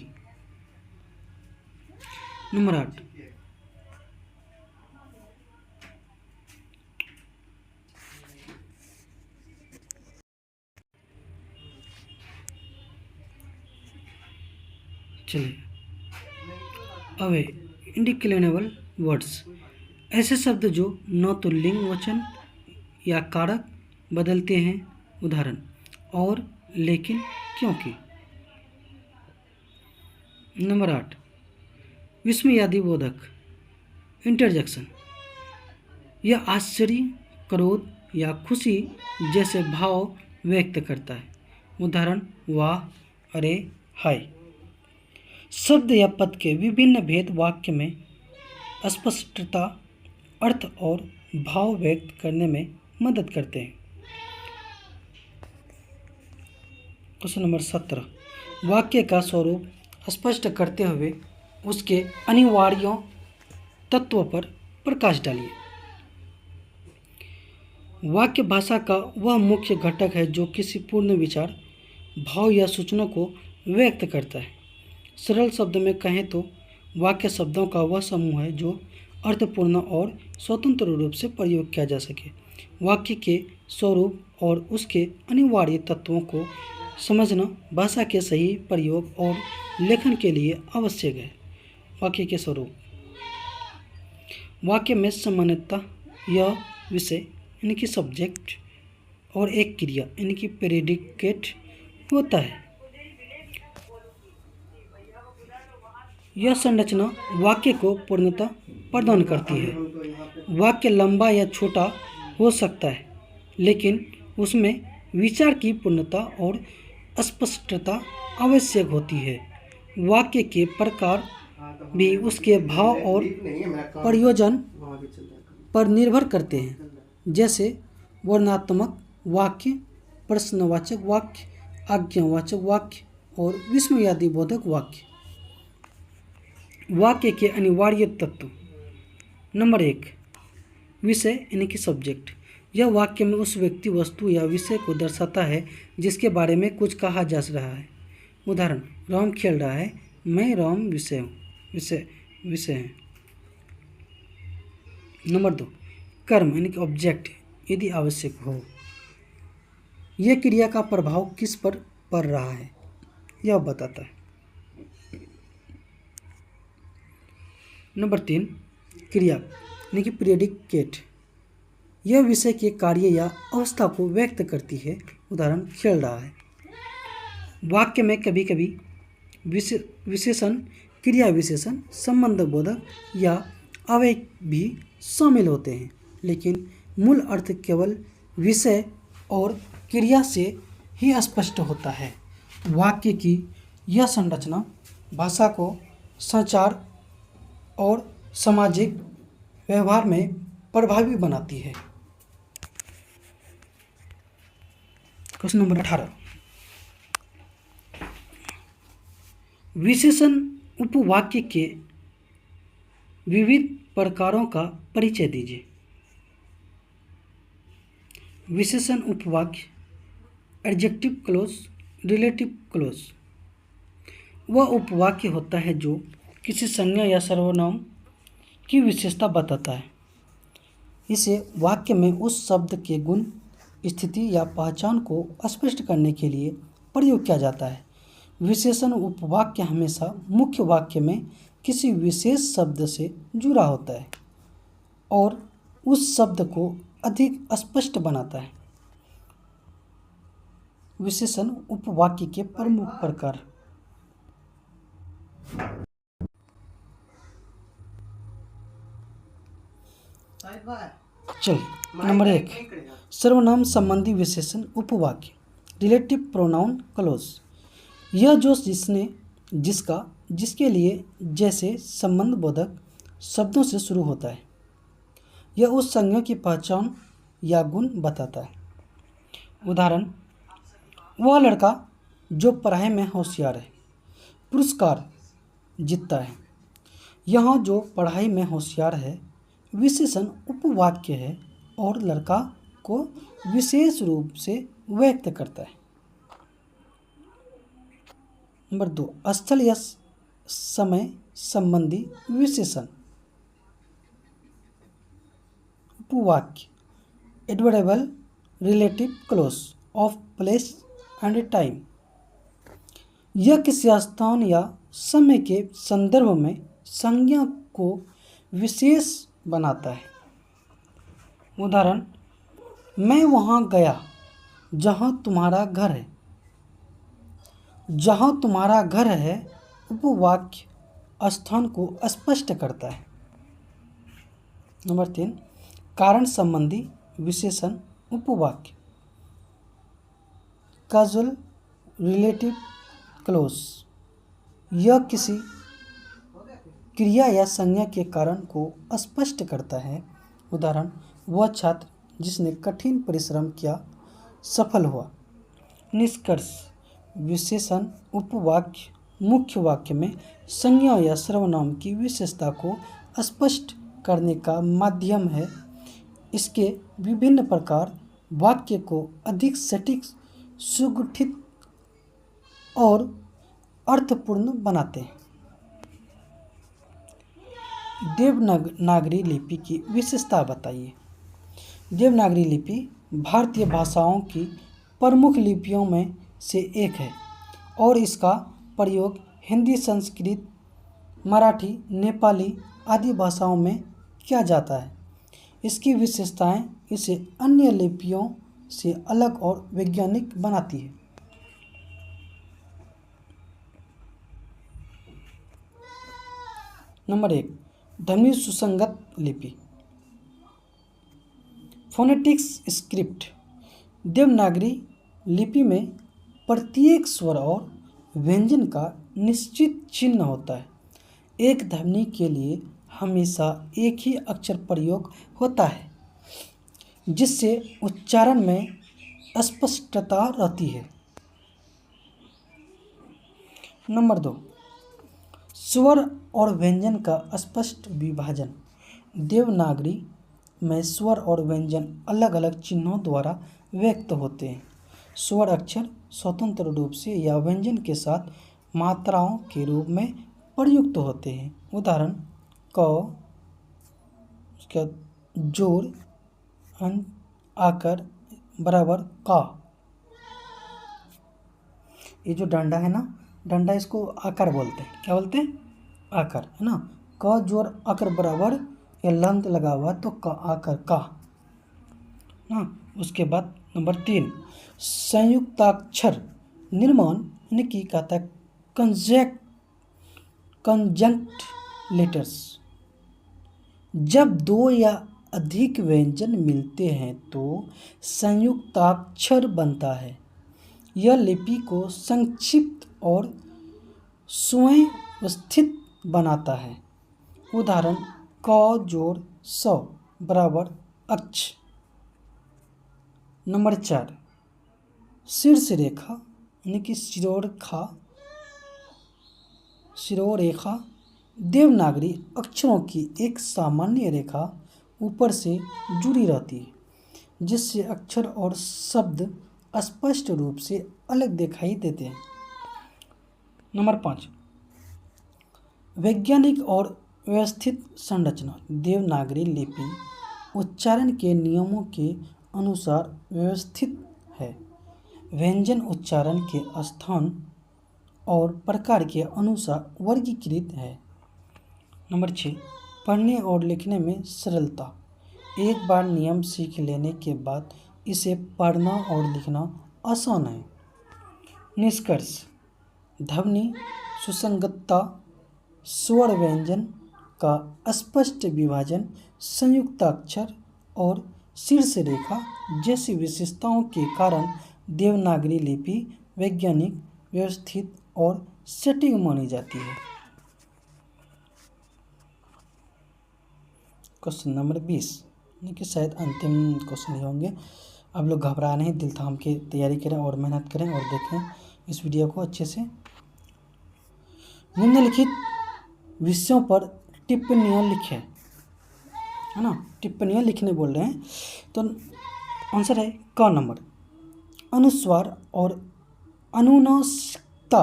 नंबर 8, चलिए अवे, इंडिक्लिनेबल वर्ड्स। ऐसे शब्द जो न तो लिंग, वचन या कारक बदलते हैं। उदाहरण, और, लेकिन, क्योंकि। नंबर 8, विस्मयादिबोधक, इंटरजेक्शन। यह आश्चर्य, क्रोध या खुशी जैसे भाव व्यक्त करता है। उदाहरण वाह, अरे, हाय। शब्द या पद के विभिन्न भेद वाक्य में स्पष्टता, अर्थ और भाव व्यक्त करने में मदद करते हैं। क्वेश्चन नंबर 17, वाक्य का स्वरूप स्पष्ट करते हुए उसके अनिवार्य तत्वों पर प्रकाश डालिए। वाक्य भाषा का वह मुख्य घटक है जो किसी पूर्ण विचार, भाव या सूचना को व्यक्त करता है। सरल शब्द में कहें तो वाक्य शब्दों का वह समूह है जो अर्थपूर्ण और स्वतंत्र रूप से प्रयोग किया जा सके। वाक्य के स्वरूप और उसके अनिवार्य तत्वों को समझना भाषा के सही प्रयोग और लेखन के लिए आवश्यक है। वाक्य के स्वरूप, वाक्य में सामान्यतः यह विषय यानी कि सब्जेक्ट और एक क्रिया यानी कि प्रेडिकेट होता है। यह संरचना वाक्य को पूर्णता प्रदान करती है। वाक्य लंबा या छोटा हो सकता है, लेकिन उसमें विचार की पूर्णता और स्पष्टता आवश्यक होती है। वाक्य के प्रकार भी उसके भाव और प्रयोजन पर निर्भर करते हैं, जैसे वर्णनात्मक वाक्य, प्रश्नवाचक वाक्य, आज्ञावाचक वाक्य और विस्मयादिबोधक वाक्य। वाक्य के अनिवार्य तत्व। नंबर 1, विषय यानी कि सब्जेक्ट। यह वाक्य में उस व्यक्ति, वस्तु या विषय को दर्शाता है जिसके बारे में कुछ कहा जा रहा है। उदाहरण राम खेल रहा है, मैं राम विषय हूँ, विषय है। नंबर 2, कर्म यानी कि ऑब्जेक्ट, यदि आवश्यक हो। यह क्रिया का प्रभाव किस पर पड़ रहा है यह बताता है। नंबर 3, क्रिया यानी कि प्रेडिकेट। यह विषय के कार्य या अवस्था को व्यक्त करती है। उदाहरण खेल रहा है। वाक्य में कभी कभी विशेषण, क्रिया विशेषण, संबंध बोधक या अव्यय भी शामिल होते हैं, लेकिन मूल अर्थ केवल विषय और क्रिया से ही स्पष्ट होता है। वाक्य की यह संरचना भाषा को संचार और सामाजिक व्यवहार में प्रभावी बनाती है। क्वेश्चन नंबर 18, विशेषण उपवाक्य के विविध प्रकारों का परिचय दीजिए। विशेषण उपवाक्य, एडजेक्टिव क्लोज, रिलेटिव क्लोज। वह उपवाक्य होता है जो किसी संज्ञा या सर्वनाम की विशेषता बताता है। इसे वाक्य में उस शब्द के गुण, स्थिति या पहचान को स्पष्ट करने के लिए प्रयोग किया जाता है। विशेषण उपवाक्य हमेशा मुख्य वाक्य में किसी विशेष शब्द से जुड़ा होता है और उस शब्द को अधिक स्पष्ट बनाता है। विशेषण उपवाक्य के प्रमुख प्रकार। चल नंबर 1, सर्वनाम संबंधी विशेषण उपवाक्य, रिलेटिव प्रोनाउन क्लोज। यह जो, जिसने, जिसका, जिसके लिए जैसे संबंध बोधक शब्दों से शुरू होता है। यह उस संज्ञा की पहचान या गुण बताता है। उदाहरण वह लड़का जो पढ़ाई में होशियार है, पुरस्कार जीतता है। यहाँ जो पढ़ाई में होशियार है विशेषण उपवाक्य है और लड़का को विशेष रूप से व्यक्त करता है। नंबर 2, स्थल या समय संबंधी विशेषण उपवाक्य, adverbial relative clause of place and time. यह किसी स्थान या समय के संदर्भ में संज्ञा को विशेष बनाता है। उदाहरण मैं वहाँ गया जहाँ तुम्हारा घर है। जहाँ तुम्हारा घर है उपवाक्य स्थान को स्पष्ट करता है। नंबर 3, कारण संबंधी विशेषण उपवाक्य। काजुअल रिलेटिव क्लोज, यह किसी क्रिया या संज्ञा के कारण को स्पष्ट करता है। उदाहरण, वह छात्र जिसने कठिन परिश्रम किया सफल हुआ। निष्कर्ष, विशेषण उपवाक्य मुख्य वाक्य में संज्ञा या सर्वनाम की विशेषता को स्पष्ट करने का माध्यम है। इसके विभिन्न प्रकार वाक्य को अधिक सटीक, सुगठित और अर्थपूर्ण बनाते हैं। देवनागरी लिपि की विशेषता बताइए। देवनागरी लिपि भारतीय भाषाओं की प्रमुख लिपियों में से एक है और इसका प्रयोग हिंदी, संस्कृत, मराठी, नेपाली आदि भाषाओं में किया जाता है। इसकी विशेषताएं इसे अन्य लिपियों से अलग और वैज्ञानिक बनाती है। नंबर 1, ध्वनि सुसंगत लिपि। Phonetics script. देवनागरी लिपि में प्रत्येक स्वर और व्यंजन का निश्चित चिन्ह होता है। एक ध्वनि के लिए हमेशा एक ही अक्षर प्रयोग होता है, जिससे उच्चारण में स्पष्टता रहती है। नंबर 2, स्वर और व्यंजन का स्पष्ट विभाजन। देवनागरी में स्वर और व्यंजन अलग अलग चिन्हों द्वारा व्यक्त होते हैं। स्वर अक्षर स्वतंत्र रूप से या व्यंजन के साथ मात्राओं के रूप में प्रयुक्त होते हैं। उदाहरण, क, उसके जोर, आकर बराबर का। ये जो डंडा है ना, डंडा इसको आकर बोलते हैं। क्या बोलते हैं? आकर, है ना। क जोर आकर बराबर, ये लंत लगा हुआ तो का आकर का ना। उसके बाद नंबर 3, संयुक्ताक्षर निर्माण, यानी कि कहता है कंजंक्ट लेटर्स। जब दो या अधिक व्यंजन मिलते हैं तो संयुक्ताक्षर बनता है। यह लिपि को संक्षिप्त और सुव्यवस्थित बनाता है। उदाहरण, क जोड़ स बराबर अक्ष। नंबर 4, शीर्ष रेखा, यानी कि शिरोरेखा। देवनागरी अक्षरों की एक सामान्य रेखा ऊपर से जुड़ी रहती है, जिससे अक्षर और शब्द स्पष्ट रूप से अलग दिखाई देते हैं। नंबर 5, वैज्ञानिक और व्यवस्थित संरचना। देवनागरी लिपि उच्चारण के नियमों के अनुसार व्यवस्थित है। व्यंजन उच्चारण के स्थान और प्रकार के अनुसार वर्गीकृत है। नंबर 6, पढ़ने और लिखने में सरलता। एक बार नियम सीख लेने के बाद इसे पढ़ना और लिखना आसान है। निष्कर्ष, ध्वनि सुसंगतता, स्वर व्यंजन का स्पष्ट विभाजन, संयुक्ताक्षर और शीर्ष रेखा जैसी विशेषताओं के कारण देवनागरी लिपि वैज्ञानिक, व्यवस्थित और सटीक मानी जाती है। क्वेश्चन नंबर 20, यानी कि शायद अंतिम क्वेश्चन ही होंगे। आप लोग घबरा नहीं, दिल थाम के तैयारी करें और मेहनत करें और देखें इस वीडियो को अच्छे से। निम्नलिखित विषयों पर टिप्पणियाँ लिखें, है ना। टिप्पणियाँ लिखने बोल रहे हैं, तो आंसर है क नंबर। अनुस्वार और अनुनासिकता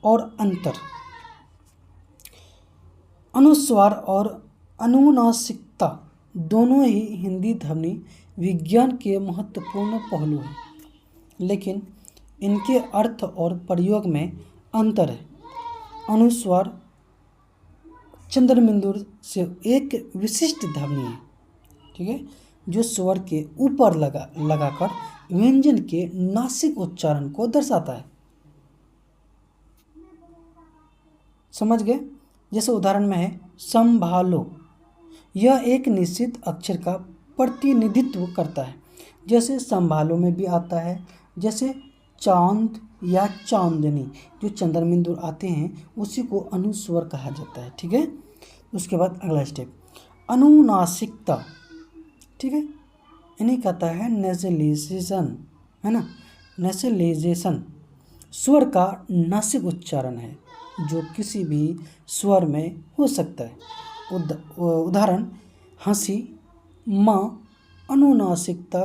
और अंतर। अनुस्वार और अनुनासिकता दोनों ही हिंदी ध्वनि विज्ञान के महत्वपूर्ण पहलू हैं, लेकिन इनके अर्थ और प्रयोग में अंतर है। अनुस्वार चंद्रबिंदु से एक विशिष्ट ध्वनि है, ठीक है, जो स्वर के ऊपर लगाकर व्यंजन के नासिक उच्चारण को दर्शाता है। समझ गए? जैसे उदाहरण में है संभालो, यह एक निश्चित अक्षर का प्रतिनिधित्व करता है। जैसे संभालों में भी आता है, जैसे चांद या चांदनी, जो चंद्रबिंदु आते हैं उसी को अनुस्वर कहा जाता है। ठीक है, उसके बाद अगला स्टेप अनुनासिकता। ठीक है, इन्हें कहता है नेजलाइजेशन, है ना। नेजलाइजेशन स्वर का नासिक उच्चारण है जो किसी भी स्वर में हो सकता है। उदाहरण हंसी, माँ। अनुनासिकता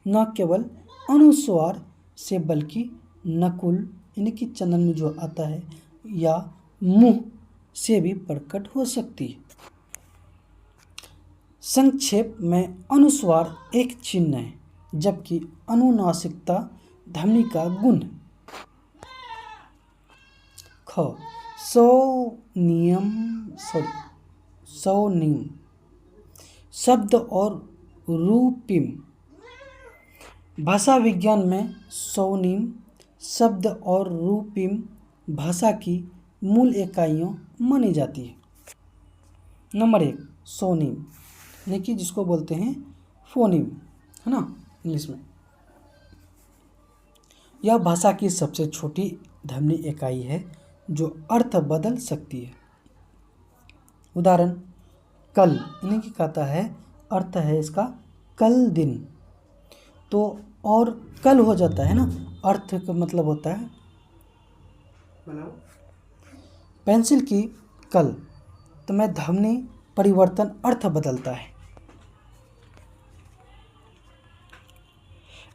न केवल अनुस्वार से बल्कि नकुल यानी कि चंदन में जो आता है या मुंह से भी प्रकट हो सकती है। संक्षेप में अनुस्वार एक चिन्ह है जबकि अनुनासिकता ध्वनि का गुण है। ख स्वनिम शब्द और रूपिम। भाषा विज्ञान में स्वनिम शब्द और रूपिम भाषा की मूल इकाइयों मानी जाती है। नंबर 1 स्वनिम यानी कि जिसको बोलते हैं फोनिम, है ना इंग्लिश में। यह भाषा की सबसे छोटी ध्वनि इकाई है जो अर्थ बदल सकती है। उदाहरण कल यानी कि कहता है अर्थ है इसका कल दिन, तो और कल हो जाता है ना, अर्थ का मतलब होता है पेंसिल की कल, तो मैं ध्वनि परिवर्तन अर्थ बदलता है।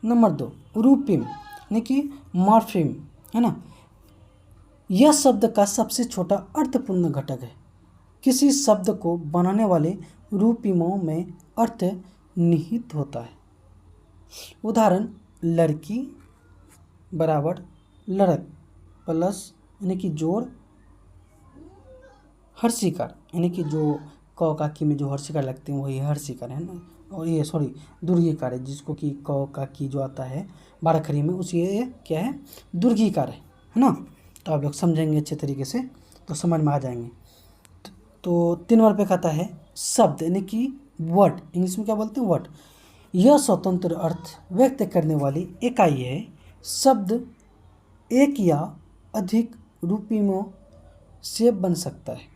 नंबर 2 रूपिम यानी कि मॉर्फिम, है ना। यह शब्द का सबसे छोटा अर्थपूर्ण घटक है। किसी शब्द को बनाने वाले रूपिमों में अर्थ निहित होता है। उदाहरण लड़की बराबर लड़क प्लस यानी कि जोड़ हर्षिकार, यानी कि जो क का की में जो हर्षिकार लगते हैं वही हर्षिकार है ना, और ये दुर्घीकार है, जिसको कि क का की जो आता है बाराखरी में उसी ये क्या है दुर्घीकार है ना। तो आप लोग समझेंगे अच्छे तरीके से तो समझ में आ जाएंगे। तो 3 नंबर पे कहता है शब्द यानी कि वर्ड, इंग्लिश में क्या बोलते हैं वर्ड। यह स्वतंत्र अर्थ व्यक्त करने वाली इकाई है। शब्द एक या अधिक रूपों से बन सकता है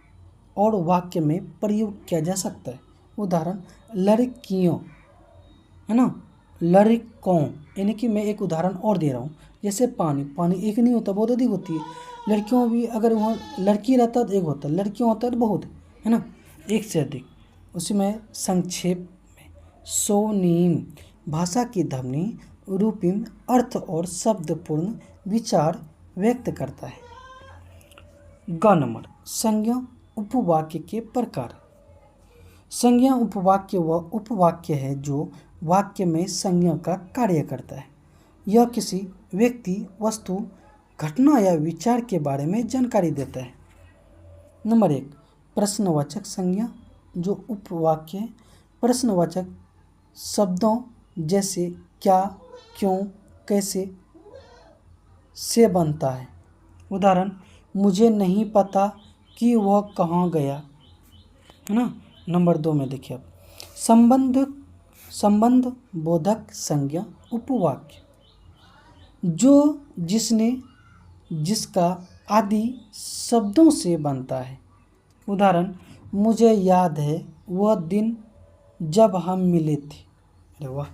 और वाक्य में प्रयोग किया जा सकता है। उदाहरण लड़कियों, है ना, लड़कों, यानी कि मैं एक उदाहरण और दे रहा हूँ। जैसे पानी, पानी एक नहीं होता, बहुत अधिक होती है। लड़कियों भी अगर वहाँ लड़की रहता तो एक होता, लड़कियों होता तो बहुत, है ना, एक से अधिक। उसी में संक्षेप में स्वनिम भाषा की ध्वनि रूपिम अर्थ और शब्दपूर्ण विचार व्यक्त करता है। ग नंबर संज्ञा उपवाक्य के प्रकार। संज्ञा उपवाक्य वह उपवाक्य है जो वाक्य में संज्ञा का कार्य करता है। यह किसी व्यक्ति, वस्तु, घटना या विचार के बारे में जानकारी देता है। नंबर 1 प्रश्नवाचक संज्ञा, जो उपवाक्य प्रश्नवाचक शब्दों जैसे क्या, क्यों, कैसे से बनता है। उदाहरण मुझे नहीं पता कि वह कहाँ गया, है ना। नंबर 2 में देखिए आप संबंध बोधक संज्ञा उपवाक्य, जो जिसने, जिसका आदि शब्दों से बनता है। उदाहरण मुझे याद है वह दिन जब हम मिले थे। अरे वाह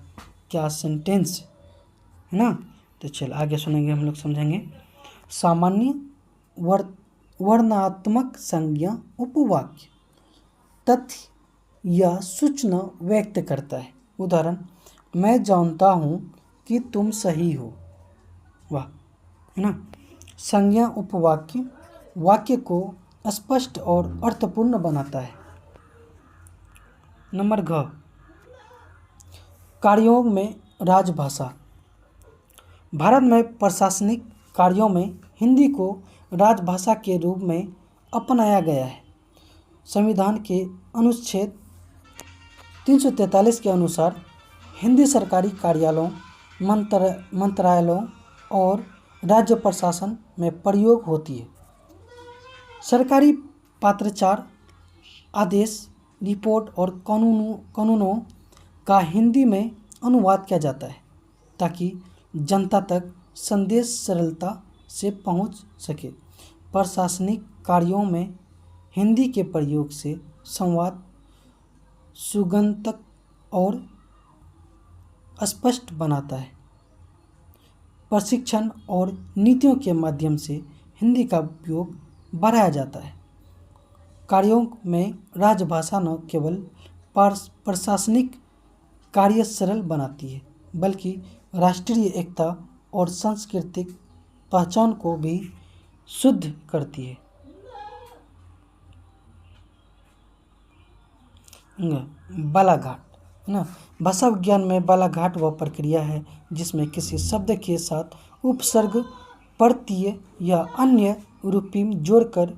क्या सेंटेंस है ना। तो चल आगे सुनेंगे, हम लोग समझेंगे। सामान्य वर्णनात्मक संज्ञा उपवाक्य तथ्य या सूचना व्यक्त करता है। उदाहरण मैं जानता हूँ कि तुम सही हो। वाह, है ना। संज्ञा उपवाक्य वाक्य को स्पष्ट और अर्थपूर्ण बनाता है। नंबर घ कार्यों में राजभाषा। भारत में प्रशासनिक कार्यों में हिंदी को राजभाषा के रूप में अपनाया गया है। संविधान के अनुच्छेद 343 के अनुसार हिंदी सरकारी कार्यालयों, मंत्रालयों और राज्य प्रशासन में प्रयोग होती है। सरकारी पत्राचार, आदेश, रिपोर्ट और कानूनों का हिंदी में अनुवाद किया जाता है ताकि जनता तक संदेश सरलता से पहुंच सके। प्रशासनिक कार्यों में हिंदी के प्रयोग से संवाद सुगंतक और स्पष्ट बनाता है। प्रशिक्षण और नीतियों के माध्यम से हिंदी का उपयोग बढ़ाया जाता है। कार्यों में राजभाषा न केवल प्रशासनिक कार्य सरल बनाती है बल्कि राष्ट्रीय एकता और सांस्कृतिक पहचान को भी शुद्ध करती है। बालाघाट है ना। भाषा विज्ञान में बालाघाट वह प्रक्रिया है जिसमें किसी शब्द के साथ उपसर्ग, प्रत्यय या अन्य रूपी जोड़कर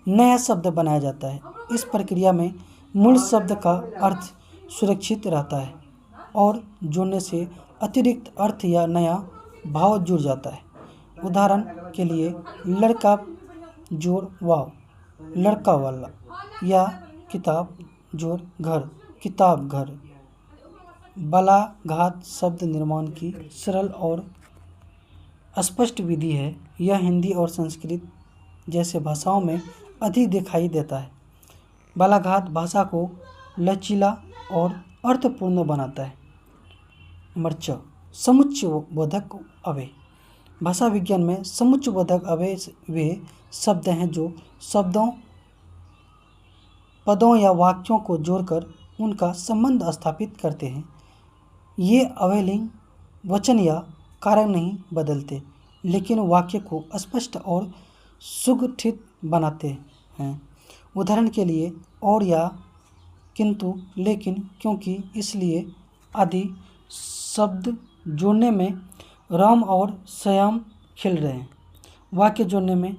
नया शब्द बनाया जाता है। इस प्रक्रिया में मूल शब्द का अर्थ सुरक्षित रहता है और जोड़ने से अतिरिक्त अर्थ या नया भाव जुड़ जाता है। उदाहरण के लिए लड़का जोड़ वाव, लड़का वाला, या किताब जोड़ घर, किताब घर। बालाघाट शब्द निर्माण की सरल और स्पष्ट विधि है। यह हिंदी और संस्कृत जैसे भाषाओं में अधिक दिखाई देता है। बालाघाट भाषा को लचीला और अर्थपूर्ण बनाता है। नंबर 4, समुच्चयबोधक अव्यय। भाषा विज्ञान में समुच्चयबोधक अव्यय वे शब्द हैं जो शब्दों, पदों या वाक्यों को जोड़कर उनका संबंध स्थापित करते हैं। ये अव्ययलिंग वचन या कारक नहीं बदलते लेकिन वाक्य को स्पष्ट और सुगठित बनाते हैं। उदाहरण के लिए और, या, किंतु, लेकिन, क्योंकि, इसलिए आदि शब्द जोड़ने में राम और श्याम खेल रहे हैं। वाक्य जोड़ने में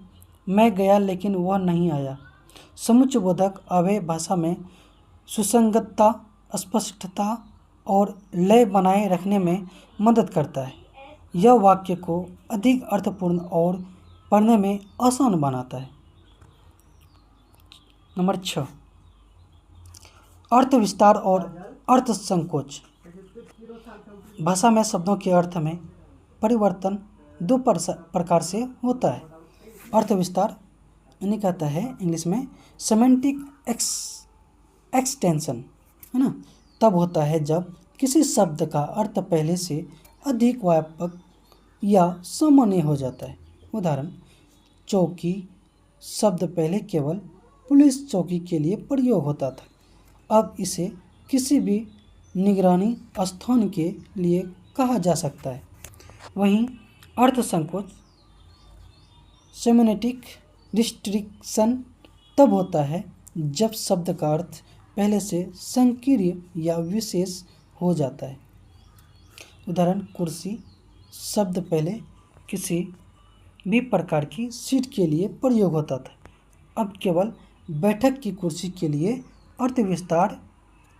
मैं गया लेकिन वह नहीं आया। समुच्चयबोधक अव्यय भाषा में सुसंगतता, स्पष्टता और लय बनाए रखने में मदद करता है। यह वाक्य को अधिक अर्थपूर्ण और पढ़ने में आसान बनाता है। नंबर 6, अर्थ विस्तार और अर्थ संकोच। भाषा में शब्दों के अर्थ में परिवर्तन दो प्रकार से होता है। अर्थ विस्तार यानी कहता है इंग्लिश में सेमेंटिक एक्सटेंशन, है ना, तब होता है जब किसी शब्द का अर्थ पहले से अधिक व्यापक या सामान्य हो जाता है। उदाहरण, चौकी शब्द पहले केवल पुलिस चौकी के लिए प्रयोग होता था, अब इसे किसी भी निगरानी स्थान के लिए कहा जा सकता है। वहीं अर्थ संकोच सेमेंटिक रिस्ट्रिक्शन तब होता है जब शब्द का अर्थ पहले से संकीर्ण या विशेष हो जाता है। उदाहरण, कुर्सी शब्द पहले किसी भी प्रकार की सीट के लिए प्रयोग होता था, अब केवल बैठक की कुर्सी के लिए। अर्थ विस्तार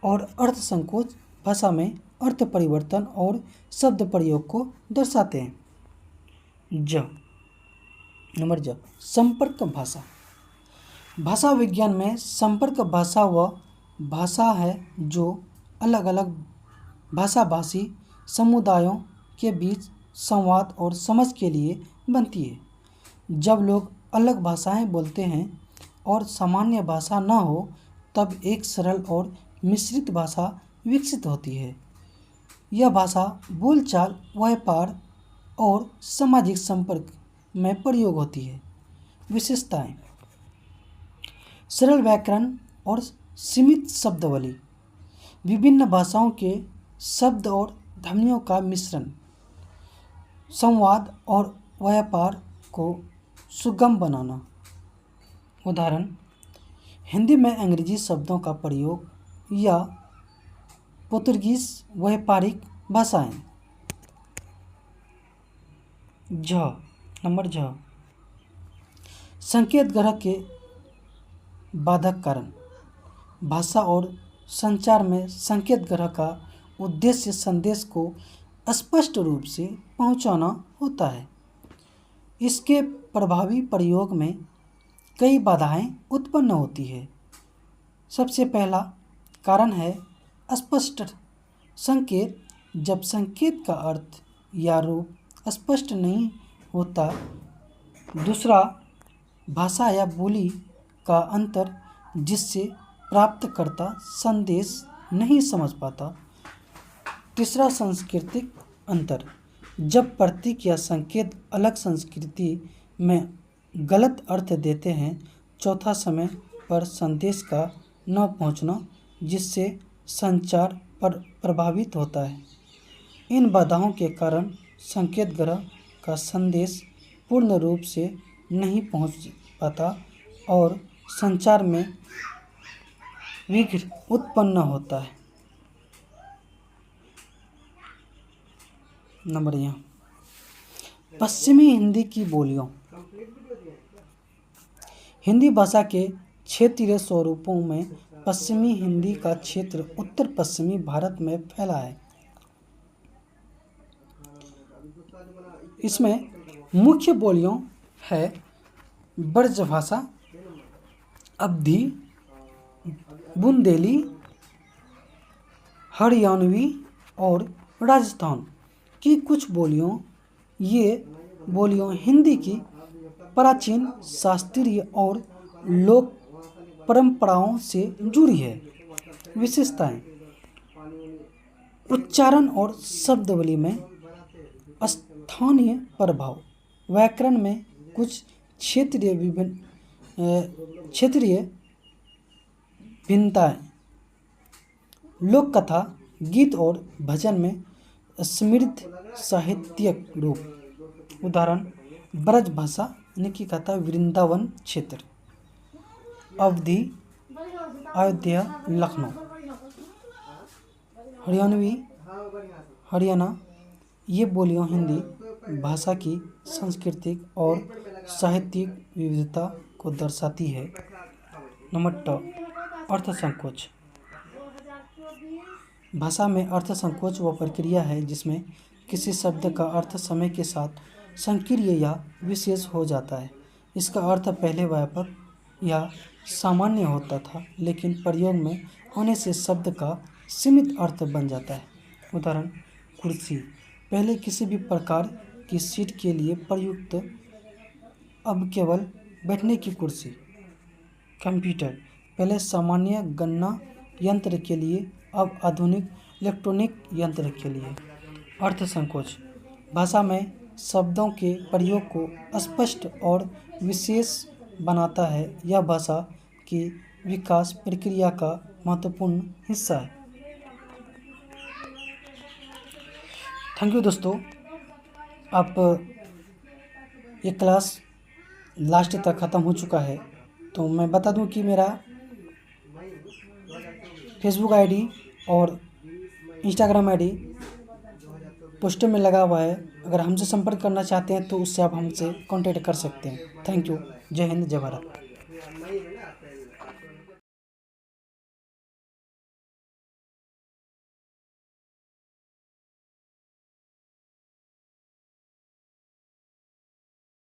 और अर्थ संकोच भाषा में अर्थ परिवर्तन और शब्द प्रयोग को दर्शाते हैं। नंबर ज, संपर्क भाषा। भाषा विज्ञान में संपर्क भाषा वह भाषा है जो अलग अलग भाषाभाषी समुदायों के बीच संवाद और समझ के लिए बनती है। जब लोग अलग भाषाएं बोलते हैं और सामान्य भाषा न हो तब एक सरल और मिश्रित भाषा विकसित होती है। यह भाषा बोलचाल, व्यापार और सामाजिक संपर्क में प्रयोग होती है। विशेषताएं, सरल व्याकरण और सीमित शब्दावली, विभिन्न भाषाओं के शब्द और ध्वनियों का मिश्रण, संवाद और व्यापार को सुगम बनाना। उदाहरण, हिंदी में अंग्रेजी शब्दों का प्रयोग या पोर्तुगीज व्यापारिक भाषाएं। नंबर झ, संकेत ग्रह के बाधक कारण। भाषा और संचार में संकेत ग्रह का उद्देश्य संदेश को स्पष्ट रूप से पहुंचाना होता है। इसके प्रभावी प्रयोग में कई बाधाएं उत्पन्न होती है। सबसे पहला कारण है स्पष्ट संकेत। जब संकेत का अर्थ या रूप स्पष्ट नहीं होता, दूसरा भाषा या बोली का अंतर जिससे प्राप्तकर्ता संदेश नहीं समझ पाता। तीसरा सांस्कृतिक अंतर, जब प्रतीक या संकेत अलग संस्कृति में गलत अर्थ देते हैं। चौथा समय पर संदेश का न पहुंचना जिससे संचार पर प्रभावित होता है। इन बाधाओं के कारण संकेत ग्रह का संदेश पूर्ण रूप से नहीं पहुंच पाता और संचार में विघ्न उत्पन्न होता है। नंबर यहाँ पश्चिमी हिंदी की बोलियों। हिंदी भाषा के क्षेत्रीय स्वरूपों में पश्चिमी हिंदी का क्षेत्र उत्तर पश्चिमी भारत में फैला है। इसमें मुख्य बोलियों है ब्रजभाषा, अवधी, बुंदेली, हरियाणवी और राजस्थान की कुछ बोलियों। ये बोलियां हिंदी की प्राचीन शास्त्रीय और लोक परंपराओं से जुड़ी है। विशेषताएं, उच्चारण और शब्दावली में स्थानीय प्रभाव, व्याकरण में कुछ क्षेत्रीय भिन्नताएं, लोक कथा, गीत और भजन में समृद्ध साहित्यिक रूप। उदाहरण ब्रज भाषा यानी कि कहता है वृंदावन क्षेत्र, अवधी अयोध्या लखनऊ, हरियाणवी हरियाणा। ये बोलियां हिंदी भाषा की सांस्कृतिक और साहित्यिक विविधता को दर्शाती है। नंबर 2, अर्थ संकोच। भाषा में अर्थ संकोच वह प्रक्रिया है जिसमें किसी शब्द का अर्थ समय के साथ संकीर्ण या विशेष हो जाता है। इसका अर्थ पहले व्यापक या सामान्य होता था, लेकिन प्रयोग में होने से शब्द का सीमित अर्थ बन जाता है। उदाहरण कुर्सी, पहले किसी भी प्रकार की सीट के लिए प्रयुक्त, अब केवल बैठने की कुर्सी। कंप्यूटर, पहले सामान्य गणना यंत्र के लिए, अब आधुनिक इलेक्ट्रॉनिक यंत्र के लिए। अर्थ संकोच भाषा में शब्दों के प्रयोग को स्पष्ट और विशेष बनाता है। यह भाषा की विकास प्रक्रिया का महत्वपूर्ण हिस्सा है। थैंक यू दोस्तों, आप ये क्लास लास्ट तक ख़त्म हो चुका है। तो मैं बता दूं कि मेरा फेसबुक आईडी और इंस्टाग्राम आईडी पोस्टर में लगा हुआ है। अगर हमसे संपर्क करना चाहते हैं तो उससे आप हमसे कांटेक्ट कर सकते हैं। Thank you. जय हिंद, जय भारत।